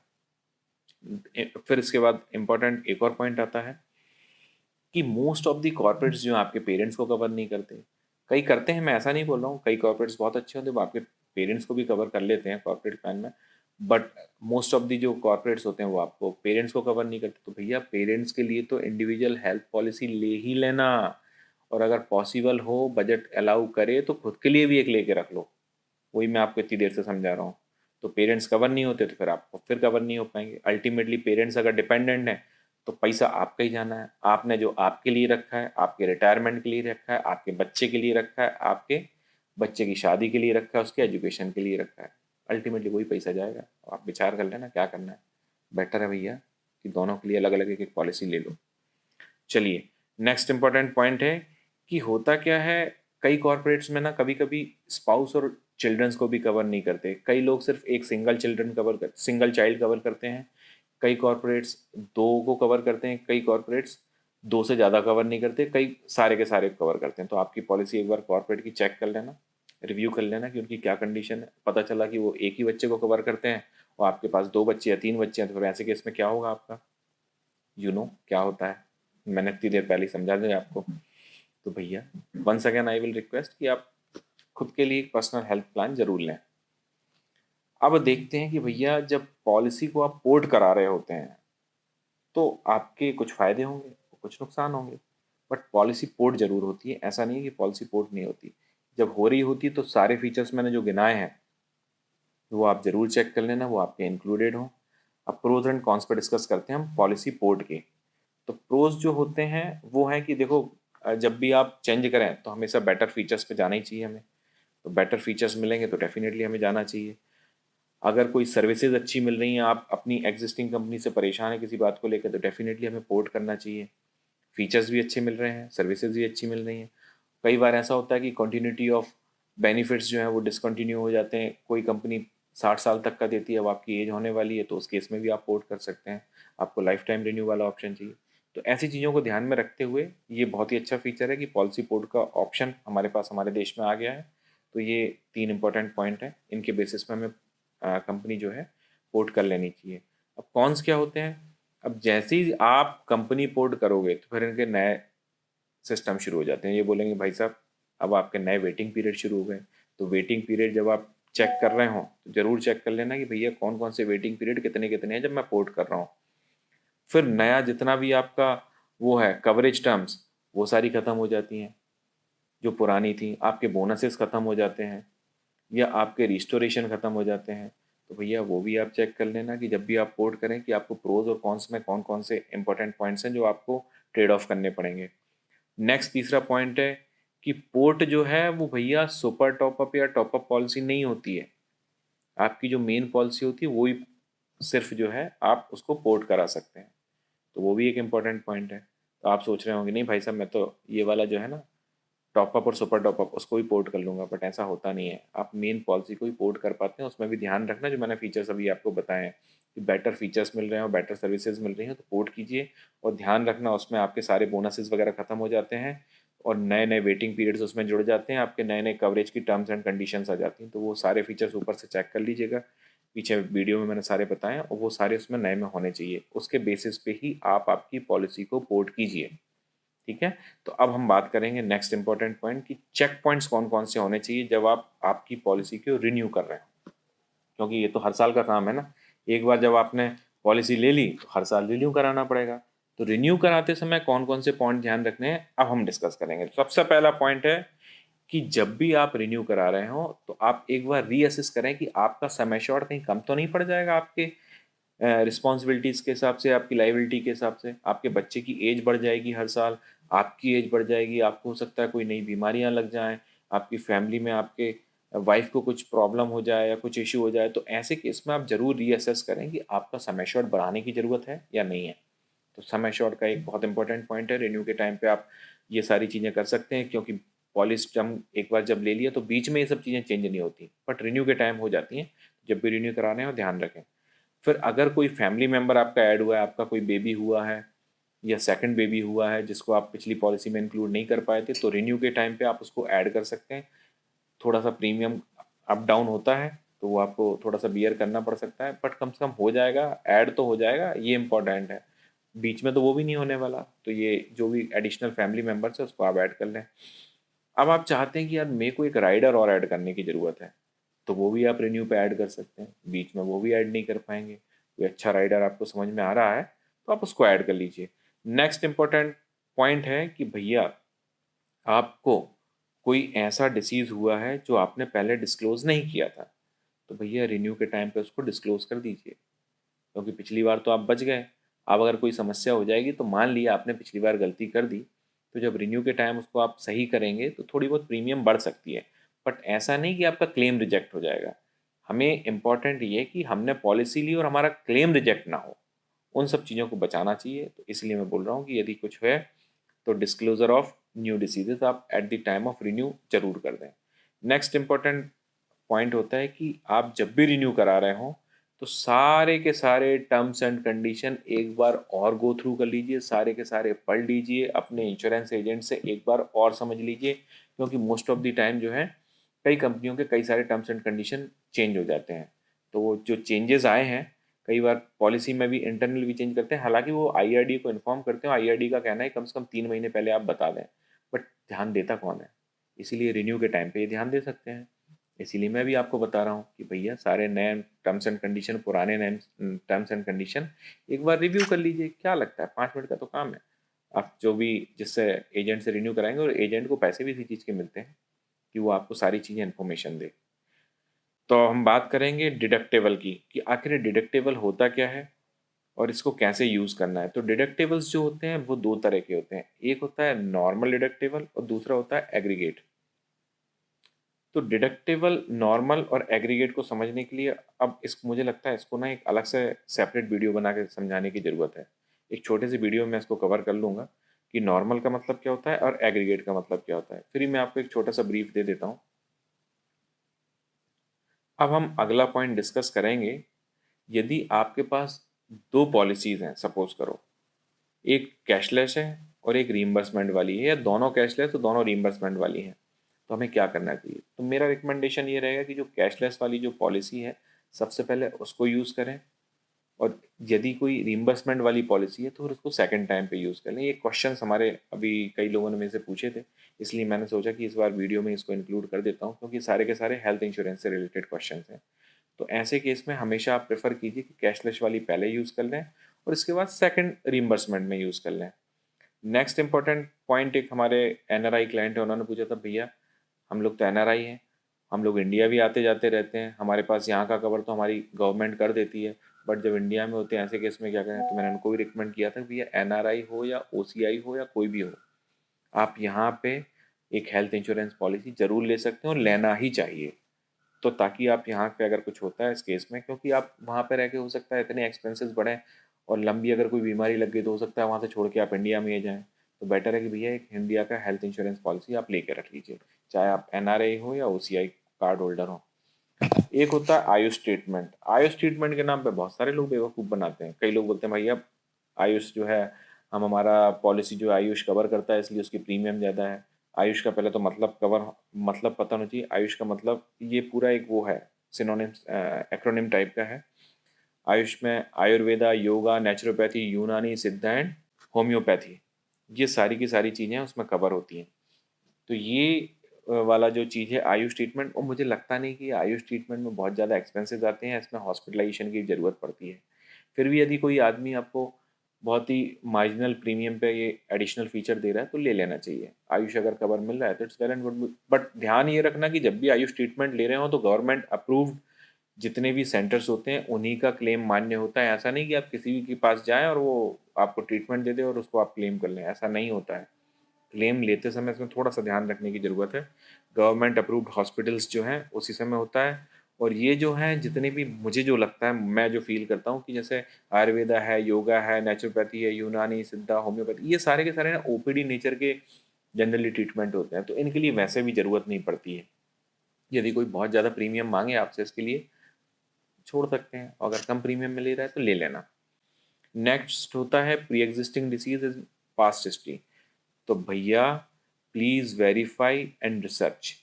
फिर इसके बाद इम्पोर्टेंट एक और पॉइंट आता है कि मोस्ट ऑफ दी कॉर्पोरेट्स जो हैं आपके पेरेंट्स को कवर नहीं करते। कई करते हैं, मैं ऐसा नहीं बोल रहा हूँ, कई कॉर्पोरेट्स बहुत अच्छे होते हैं वो आपके पेरेंट्स को भी कवर कर लेते हैं कॉर्पोरेट प्लान में। बट मोस्ट ऑफ दी जो कॉर्पोरेट्स होते हैं वो आपको पेरेंट्स को कवर नहीं करते। तो भैया पेरेंट्स के लिए तो इंडिविजुअल हेल्थ पॉलिसी ले ही लेना, और अगर पॉसिबल हो बजट अलाउ करे तो खुद के लिए भी एक लेके रख लो। वही मैं आपको इतनी देर से समझा रहा हूँ। तो पेरेंट्स कवर नहीं होते तो फिर आप फिर कवर नहीं हो पाएंगे। अल्टीमेटली पेरेंट्स अगर डिपेंडेंट है तो पैसा आपका ही जाना है। आपने जो आपके लिए रखा है, आपके रिटायरमेंट के लिए रखा है, आपके बच्चे के लिए रखा है, आपके बच्चे की शादी के लिए रखा है, उसके एजुकेशन के लिए रखा है, अल्टीमेटली वही पैसा जाएगा। आप विचार कर लेना क्या करना है। बेटर है भैया कि दोनों के लिए अलग अलग एक एक पॉलिसी ले लो। चलिए, नेक्स्ट इंपॉर्टेंट पॉइंट है कि होता क्या है, कई कॉर्पोरेट्स में ना कभी कभी स्पाउस और चिल्ड्रंस को भी कवर नहीं करते। कई लोग सिर्फ एक सिंगल चाइल्ड कवर करते हैं। कई कॉर्पोरेट्स दो को कवर करते हैं, कई कॉर्पोरेट्स दो से ज़्यादा कवर नहीं करते, कई सारे के सारे कवर करते हैं। तो आपकी पॉलिसी एक बार कॉर्पोरेट की चेक कर लेना, रिव्यू कर लेना कि उनकी क्या कंडीशन है। पता चला कि वो एक ही बच्चे को कवर करते हैं और आपके पास 2 बच्चे या 3 बच्चे हैं, तो फिर ऐसे केस में क्या होगा आपका, क्या होता है, मैंने इतनी देर पहले ही समझा दिया आपको। तो भैया once again I will request कि आप खुद के लिए पर्सनल हेल्थ प्लान जरूर लें। अब देखते हैं कि भैया जब पॉलिसी को आप पोर्ट करा रहे होते हैं तो आपके कुछ फ़ायदे होंगे, कुछ नुकसान होंगे। बट पॉलिसी पोर्ट जरूर होती है, ऐसा नहीं है कि पॉलिसी पोर्ट नहीं होती। जब हो रही होती है तो सारे फीचर्स मैंने जो गिनाए हैं वो आप ज़रूर चेक कर लेना, वो आपके इंक्लूडेड हों। अब प्रोज एंड कॉन्स पर डिस्कस करते हैं हम पॉलिसी पोर्ट के। तो प्रोज जो होते हैं वो है कि देखो, जब भी आप चेंज करें तो हमेशा बेटर फीचर्स पे जाना ही चाहिए हमें। तो बेटर फीचर्स मिलेंगे तो डेफिनेटली हमें जाना चाहिए। अगर कोई सर्विसेज अच्छी मिल रही हैं, आप अपनी एग्जिस्टिंग कंपनी से परेशान है किसी बात को लेकर, तो डेफिनेटली हमें पोर्ट करना चाहिए। फीचर्स भी अच्छे मिल रहे हैं, सर्विसेज भी अच्छी मिल रही हैं। कई बार ऐसा होता है कि कंटिन्यूटी ऑफ बेनिफिट्स जो हैं वो डिसकंटिन्यू हो जाते हैं। कोई कंपनी 60 साल तक का देती है, अब आपकी एज होने वाली है तो उस केस में भी आप पोर्ट कर सकते हैं। आपको लाइफ टाइम रिन्यू वाला ऑप्शन चाहिए। तो ऐसी चीज़ों को ध्यान में रखते हुए ये बहुत ही अच्छा फीचर है कि पॉलिसी पोर्ट का ऑप्शन हमारे पास हमारे देश में आ गया है। तो ये 3 इंपॉर्टेंट पॉइंट हैं, इनके बेसिस पे हमें कंपनी जो है पोर्ट कर लेनी चाहिए। अब कॉन्स क्या होते हैं? अब जैसे ही आप कंपनी पोर्ट करोगे तो फिर इनके नए सिस्टम शुरू हो जाते हैं। ये बोलेंगे भाई साहब अब आपके नए वेटिंग पीरियड शुरू हो गए। तो वेटिंग पीरियड जब आप चेक कर रहे हो तो ज़रूर चेक कर लेना कि भैया कौन कौन से वेटिंग पीरियड कितने कितने हैं जब मैं पोर्ट कर रहा हूँ। फिर नया जितना भी आपका वो है कवरेज टर्म्स, वो सारी ख़त्म हो जाती हैं जो पुरानी थी। आपके बोनसेस ख़त्म हो जाते हैं या आपके रिस्टोरेशन ख़त्म हो जाते हैं। तो भैया वो भी आप चेक कर लेना कि जब भी आप पोर्ट करें कि आपको प्रोज और कॉन्स में कौन कौन से इंपॉर्टेंट पॉइंट्स हैं जो आपको ट्रेड ऑफ करने पड़ेंगे। नेक्स्ट तीसरा पॉइंट है कि पोर्ट जो है वो भैया सुपर टॉपअप या टॉपअप पॉलिसी नहीं होती है। आपकी जो मेन पॉलिसी होती है वही सिर्फ जो है आप उसको पोर्ट करा सकते हैं। तो वो भी एक इम्पॉर्टेंट पॉइंट है। तो आप सोच रहे होंगे नहीं भाई साहब मैं तो ये वाला जो है ना टॉपअप और सुपर टॉपअप उसको भी पोर्ट कर लूँगा, बट ऐसा होता नहीं है। आप मेन पॉलिसी को ही पोर्ट कर पाते हैं। उसमें भी ध्यान रखना जो मैंने फीचर्स अभी आपको बताए हैं कि बेटर फीचर्स मिल रहे हैं और बेटर सर्विसेज मिल रही हैं तो पोर्ट कीजिए। और ध्यान रखना उसमें आपके सारे बोनसेस वगैरह ख़त्म हो जाते हैं और नए नए वेटिंग पीरियड्स उसमें जुड़ जाते हैं, आपके नए नए कवरेज की टर्म्स एंड कंडीशंस आ जाती हैं। तो वो सारे फीचर्स ऊपर से चेक कर लीजिएगा, पीछे वीडियो में मैंने सारे बताए हैं और वो सारे उसमें नए में होने चाहिए। उसके बेसिस पे ही आप आपकी पॉलिसी को पोर्ट कीजिए। ठीक है। तो अब हम बात करेंगे नेक्स्ट इंपॉर्टेंट पॉइंट कि चेक पॉइंट्स कौन कौन से होने चाहिए जब आप आपकी पॉलिसी को रिन्यू कर रहे हो, क्योंकि ये तो हर साल का काम है ना। एक बार जब आपने पॉलिसी ले ली तो हर साल रिन्यू कराना पड़ेगा। तो रिन्यू कराते समय कौन कौन से पॉइंट ध्यान रखने हैं अब हम डिस्कस करेंगे। सबसे पहला पॉइंट है कि जब भी आप रिन्यू करा रहे हो तो आप एक बार रीअसेस करें कि आपका सम एश्योर्ड कहीं कम तो नहीं पड़ जाएगा आपके रिस्पॉन्सिबिलिटीज़ के हिसाब से, आपकी लाइबिलिटी के हिसाब से। आपके बच्चे की एज बढ़ जाएगी हर साल, आपकी एज बढ़ जाएगी, आपको हो सकता है कोई नई बीमारियां लग जाएं, आपकी फैमिली में आपके वाइफ को कुछ प्रॉब्लम हो जाए या कुछ इशू हो जाए। तो ऐसे केस में आप ज़रूर रीअसेस करें कि आपका सम एश्योर्ड बढ़ाने की ज़रूरत है या नहीं है। तो सम एश्योर्ड का एक बहुत इंपॉर्टेंट पॉइंट है। रिन्यू के टाइम पे आप ये सारी चीज़ें कर सकते हैं, क्योंकि पॉलिसी हम एक बार जब ले लिया तो बीच में ये सब चीज़ें चेंज नहीं होती, बट रिन्यू के टाइम हो जाती हैं। जब भी रिन्यू करा रहे हो ध्यान रखें। फिर अगर कोई फैमिली मेम्बर आपका ऐड हुआ है, आपका कोई बेबी हुआ है या सेकंड बेबी हुआ है जिसको आप पिछली पॉलिसी में इंक्लूड नहीं कर पाए थे, तो रिन्यू के टाइम पे आप उसको ऐड कर सकते हैं। थोड़ा सा प्रीमियम अप डाउन होता है तो वो आपको थोड़ा सा बियर करना पड़ सकता है, बट कम से कम हो जाएगा, ऐड तो हो जाएगा, ये इंपॉर्टेंट है। बीच में तो वो भी नहीं होने वाला। तो ये जो भी एडिशनल फैमिली मेम्बर्स है उसको आप ऐड कर लें। अब आप चाहते हैं कि यार मेरे को एक राइडर और ऐड करने की ज़रूरत है, तो वो भी आप रिन्यू पे ऐड कर सकते हैं। बीच में वो भी ऐड नहीं कर पाएंगे, कोई अच्छा राइडर आपको समझ में आ रहा है तो आप उसको ऐड कर लीजिए। नेक्स्ट इंपॉर्टेंट पॉइंट है कि भैया आपको कोई ऐसा डिसीज़ हुआ है जो आपने पहले डिस्क्लोज़ नहीं किया था, तो भैया रिन्यू के टाइम पे उसको डिस्क्लोज़ कर दीजिए, क्योंकि पिछली बार तो आप बच गए। अब अगर कोई समस्या हो जाएगी तो मान लिया आपने पिछली बार गलती कर दी, तो जब रिन्यू के टाइम उसको आप सही करेंगे तो थोड़ी बहुत प्रीमियम बढ़ सकती है, बट ऐसा नहीं कि आपका क्लेम रिजेक्ट हो जाएगा। हमें इम्पॉर्टेंट ये कि हमने पॉलिसी ली और हमारा क्लेम रिजेक्ट ना हो, उन सब चीज़ों को बचाना चाहिए। तो इसलिए मैं बोल रहा हूँ कि यदि कुछ है तो डिस्क्लोजर ऑफ न्यू डिसीजेज आप at the time of renew जरूर कर दें। नेक्स्ट इंपॉर्टेंट पॉइंट होता है कि आप जब भी रिन्यू करा रहे हो तो सारे के सारे टर्म्स एंड कंडीशन एक बार और गो थ्रू कर लीजिए, सारे के सारे पढ़ लीजिए, अपने इंश्योरेंस एजेंट से एक बार और समझ लीजिए, क्योंकि मोस्ट ऑफ द टाइम जो है कई कंपनियों के कई सारे टर्म्स एंड कंडीशन चेंज हो जाते हैं। तो वो जो चेंजेस आए हैं कई बार पॉलिसी में भी इंटरनल भी चेंज करते हैं, हालांकि वो आईआरडी को इन्फॉर्म करते हैं। आईआरडी का कहना है कम से कम 3 महीने पहले आप बता दें, बट ध्यान देता कौन है। इसीलिए रिन्यू के टाइम पे ये ध्यान दे सकते हैं। इसीलिए मैं भी आपको बता रहा हूँ कि भैया सारे नए टर्म्स एंड कंडीशन, पुराने नए टर्म्स एंड कंडीशन एक बार रिव्यू कर लीजिए। क्या लगता है 5 मिनट का तो काम है। आप जो भी जिससे एजेंट से रिन्यू कराएंगे, और एजेंट को पैसे भी इसी चीज़ के मिलते हैं कि वो आपको सारी चीज़ें इन्फॉर्मेशन दे। तो हम बात करेंगे डिडक्टेबल की कि आखिर डिडक्टेबल होता क्या है और इसको कैसे यूज़ करना है। तो डिडक्टेबल्स जो होते हैं वो दो तरह के होते हैं, एक होता है नॉर्मल डिडक्टेबल और दूसरा होता है एग्रीगेट। तो डिडक्टेबल, नॉर्मल और एग्रीगेट को समझने के लिए अब इस मुझे लगता है इसको ना एक अलग से सेपरेट वीडियो बना के समझाने की ज़रूरत है। एक छोटे से वीडियो में मैं इसको कवर कर लूँगा कि नॉर्मल का मतलब क्या होता है और एग्रीगेट का मतलब क्या होता है। फिर मैं आपको एक छोटा सा ब्रीफ दे देता हूँ। अब हम अगला पॉइंट डिस्कस करेंगे। यदि आपके पास दो पॉलिसीज़ हैं, सपोज करो एक कैशलेस है और एक रीइंबर्समेंट वाली है, या दोनों कैशलेस तो दोनों रीइंबर्समेंट वाली हैं, तो हमें क्या करना चाहिए। तो मेरा रिकमेंडेशन ये रहेगा कि जो कैशलेस वाली जो पॉलिसी है सबसे पहले उसको यूज़ करें, और यदि कोई रीइंबर्समेंट वाली पॉलिसी है तो फिर उसको सेकंड टाइम पे यूज़ कर लें। ये क्वेश्चंस हमारे अभी कई लोगों ने मेरे से पूछे थे, इसलिए मैंने सोचा कि इस बार वीडियो में इसको इंक्लूड कर देता हूँ, क्योंकि सारे के सारे हेल्थ इंश्योरेंस से रिलेटेड क्वेश्चंस हैं। तो ऐसे केस में हमेशा आप प्रेफर कीजिए कि कैशलेस वाली पहले यूज़ कर लें और इसके बाद सेकंड रीइंबर्समेंट में यूज़ कर लें। नेक्स्ट इंपॉर्टेंट पॉइंट, एक हमारे एनआरआई क्लाइंट है, उन्होंने पूछा था भैया हम लोग तो एनआरआई हैं, हम लोग इंडिया भी आते जाते रहते हैं, हमारे पास यहाँ का कवर तो हमारी गवर्नमेंट कर देती है, बट जब इंडिया में होते हैं ऐसे केस में क्या करें। तो मैंने उनको भी रिकमेंड किया था भैया एनआरआई हो या ओसीआई हो या कोई भी हो, आप यहाँ पे एक हेल्थ इंश्योरेंस पॉलिसी ज़रूर ले सकते हैं और लेना ही चाहिए। तो ताकि आप यहाँ पे अगर कुछ होता है इस केस में, क्योंकि आप वहाँ पे रह के हो सकता है इतने एक्सपेंसेस बढ़े और लंबी अगर कोई बीमारी लग गई तो हो सकता है वहाँ से छोड़ के आप इंडिया में ही जाएँ। तो बेटर है कि भैया एक इंडिया का हेल्थ इंश्योरेंस पॉलिसी आप लेके रख लीजिए, चाहे आप एनआरआई हो या ओसीआई कार्ड होल्डर हो। एक होता है आयुष ट्रीटमेंट। आयुष ट्रीटमेंट के नाम पे बहुत सारे लोग बेवकूफ़ बनाते हैं। कई लोग बोलते हैं भैया आयुष जो है, हम हमारा पॉलिसी जो आयुष कवर करता है इसलिए उसकी प्रीमियम ज़्यादा है। आयुष का पहले तो मतलब कवर मतलब पता होना चाहिए। आयुष का मतलब ये पूरा एक वो है, सिनोनिम्स एक्रोनिम टाइप का है। आयुष में आयुर्वेदा, योगा, नेचुरोपैथी, यूनानी, सिद्धा एंड होम्योपैथी, ये सारी की सारी चीज़ें उसमें कवर होती हैं। तो ये वाला जो चीज़ है आयुष ट्रीटमेंट, और मुझे लगता नहीं कि आयुष ट्रीटमेंट में बहुत ज़्यादा एक्सपेंसेस आते हैं, इसमें हॉस्पिटलाइजेशन की ज़रूरत पड़ती है। फिर भी यदि कोई आदमी आपको बहुत ही मार्जिनल प्रीमियम पे ये एडिशनल फीचर दे रहा है तो ले लेना चाहिए। आयुष अगर कवर मिल रहा है तो it's well and good, but ध्यान ये रखना कि जब भी आयुष ट्रीटमेंट ले रहे हो तो गवर्नमेंट अप्रूव्ड जितने भी सेंटर्स होते हैं उन्हीं का क्लेम मान्य होता है। ऐसा नहीं कि आप किसी भी के पास जाएं और वो आपको ट्रीटमेंट दे दे और उसको आप क्लेम कर लें, ऐसा नहीं होता है। क्लेम लेते समय इसमें थोड़ा सा ध्यान रखने की ज़रूरत है। गवर्नमेंट अप्रूव्ड हॉस्पिटल्स जो हैं उसी समय होता है। और ये जो हैं जितने भी मुझे जो लगता है, मैं जो फील करता हूँ कि जैसे आयुर्वेदा है, योगा है, नेचुरोपैथी है, यूनानी, सिद्धा, होम्योपैथी, ये सारे के सारे ना ओपीडी नेचर के जनरली ट्रीटमेंट होते हैं, तो इनके लिए वैसे भी ज़रूरत नहीं पड़ती है। यदि कोई बहुत ज़्यादा प्रीमियम मांगे आपसे इसके लिए छोड़ सकते हैं, अगर कम प्रीमियम में ले रहा है तो ले लेना। नेक्स्ट होता है pre existing disease is past history. तो भैया प्लीज़ वेरीफाई एंड रिसर्च।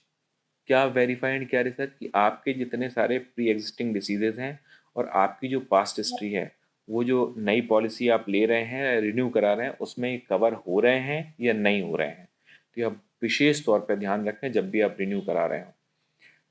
क्या वेरीफाई एंड क्या रिसर्च, कि आपके जितने सारे प्री एग्जिस्टिंग डिसीजेज हैं और आपकी जो पास्ट हिस्ट्री है, वो जो नई पॉलिसी आप ले रहे हैं, रिन्यू करा रहे हैं, उसमें कवर हो रहे हैं या नहीं हो रहे हैं। तो आप विशेष तौर पर ध्यान रखें जब भी आप रिन्यू करा रहे हो।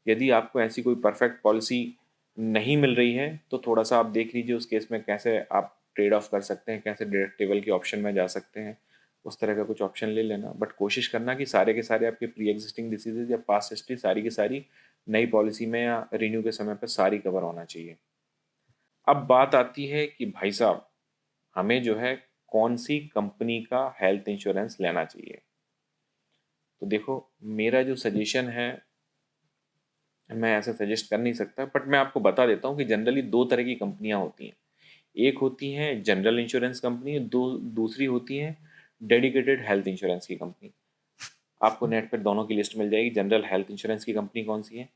यदि आपको ऐसी कोई परफेक्ट पॉलिसी नहीं मिल रही है तो थोड़ा सा आप देख लीजिए उस केस में कैसे आप ट्रेड ऑफ कर सकते हैं, कैसे डिडक्टिबल के ऑप्शन में जा सकते हैं, उस तरह का कुछ ऑप्शन ले लेना। बट कोशिश करना कि सारे के सारे आपके प्री एग्जिस्टिंग डिसीजेज या पास्ट हिस्ट्री सारी की सारी नई पॉलिसी में या रिन्यू के समय पर सारी कवर होना चाहिए। अब बात आती है कि भाई साहब हमें जो है कौन सी कंपनी का हेल्थ इंश्योरेंस लेना चाहिए। तो देखो मेरा जो सजेशन है, मैं ऐसे सजेस्ट कर नहीं सकता, बट मैं आपको बता देता हूँ कि जनरली दो तरह की कंपनियाँ होती हैं। एक होती है जनरल इंश्योरेंस कंपनी, दूसरी होती है डेडिकेटेड हेल्थ इंश्योरेंस की कंपनी। आपको नेट पर दोनों की लिस्ट मिल जाएगी, जनरल हेल्थ इंश्योरेंस की कंपनी कौन सी है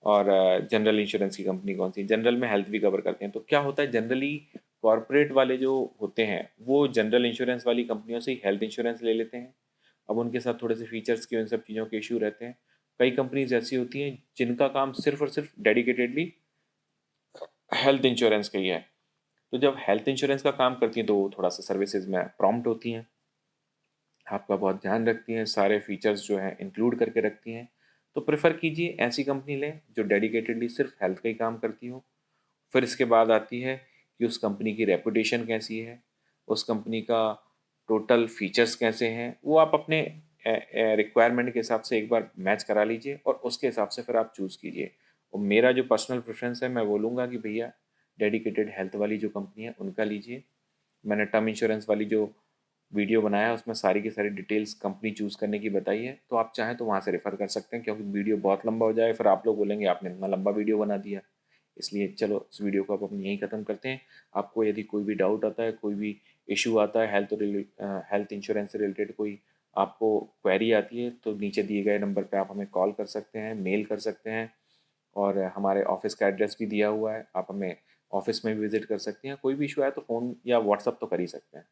और जनरल इंश्योरेंस की कंपनी कौन सी है। जनरल में हेल्थ भी कवर करते हैं। तो क्या होता है, जनरली कॉरपोरेट वाले जो होते हैं वो जनरल इंश्योरेंस वाली कंपनियों से ही हेल्थ इंश्योरेंस ले लेते हैं। अब उनके साथ थोड़े से फीचर्स के, उन सब चीज़ों के इशू रहते हैं। कई कंपनीज ऐसी होती हैं जिनका काम सिर्फ और सिर्फ डेडिकेटेडली हेल्थ इंश्योरेंस का ही है। तो जब हेल्थ इंश्योरेंस का काम करती हैं तो वो थोड़ा सा सर्विसेज में प्रॉम्प्ट होती हैं, आपका बहुत ध्यान रखती हैं, सारे फीचर्स जो हैं इंक्लूड करके रखती हैं। तो प्रेफर कीजिए ऐसी कंपनी लें जो डेडिकेटेडली सिर्फ हेल्थ का ही काम करती हो। फिर इसके बाद आती है कि उस कंपनी की रेपुटेशन कैसी है, उस कंपनी का टोटल फीचर्स कैसे हैं, वो आप अपने रिक्वायरमेंट के हिसाब से एक बार मैच करा लीजिए और उसके हिसाब से फिर आप चूज़ कीजिए। और मेरा जो पर्सनल प्रेफरेंस है, मैं बोलूँगा कि भैया डेडिकेटेड हेल्थ वाली जो कंपनी है उनका लीजिए। मैंने टर्म इंश्योरेंस वाली जो वीडियो बनाया है उसमें सारी की सारी डिटेल्स कंपनी चूज़ करने की बताई है, तो आप चाहें तो वहाँ से रेफ़र कर सकते हैं, क्योंकि वीडियो बहुत लंबा हो जाए फिर आप लोग बोलेंगे आपने इतना लंबा वीडियो बना दिया। इसलिए चलो इस वीडियो को अब अपन यहीं ख़त्म करते हैं। आपको यदि कोई भी डाउट आता है, कोई भी इशू आता है हेल्थ इंश्योरेंस से रिलेटेड, कोई आपको क्वेरी आती है, तो नीचे दिए गए नंबर पे आप हमें कॉल कर सकते हैं, मेल कर सकते हैं, और हमारे ऑफिस का एड्रेस भी दिया हुआ है, आप हमें ऑफिस में भी विजिट कर सकते हैं। कोई भी इशू आए तो फ़ोन या व्हाट्सअप तो कर ही सकते हैं।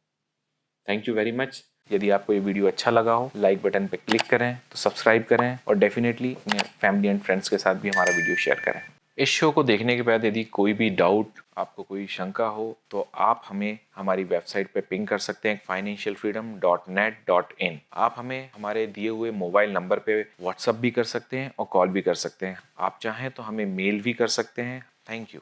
Thank you very much. यदि आपको ये वीडियो अच्छा लगा हो, लाइक बटन पे क्लिक करें, तो सब्सक्राइब करें और डेफिनेटली अपने फैमिली एंड फ्रेंड्स के साथ भी हमारा वीडियो शेयर करें। इस शो को देखने के बाद यदि कोई भी डाउट, आपको कोई शंका हो, तो आप हमें हमारी वेबसाइट पे पिंग कर सकते हैं financialfreedom.net.in। आप हमें हमारे दिए हुए मोबाइल नंबर पे व्हाट्सअप भी कर सकते हैं और कॉल भी कर सकते हैं। आप चाहें तो हमें मेल भी कर सकते हैं। Thank you.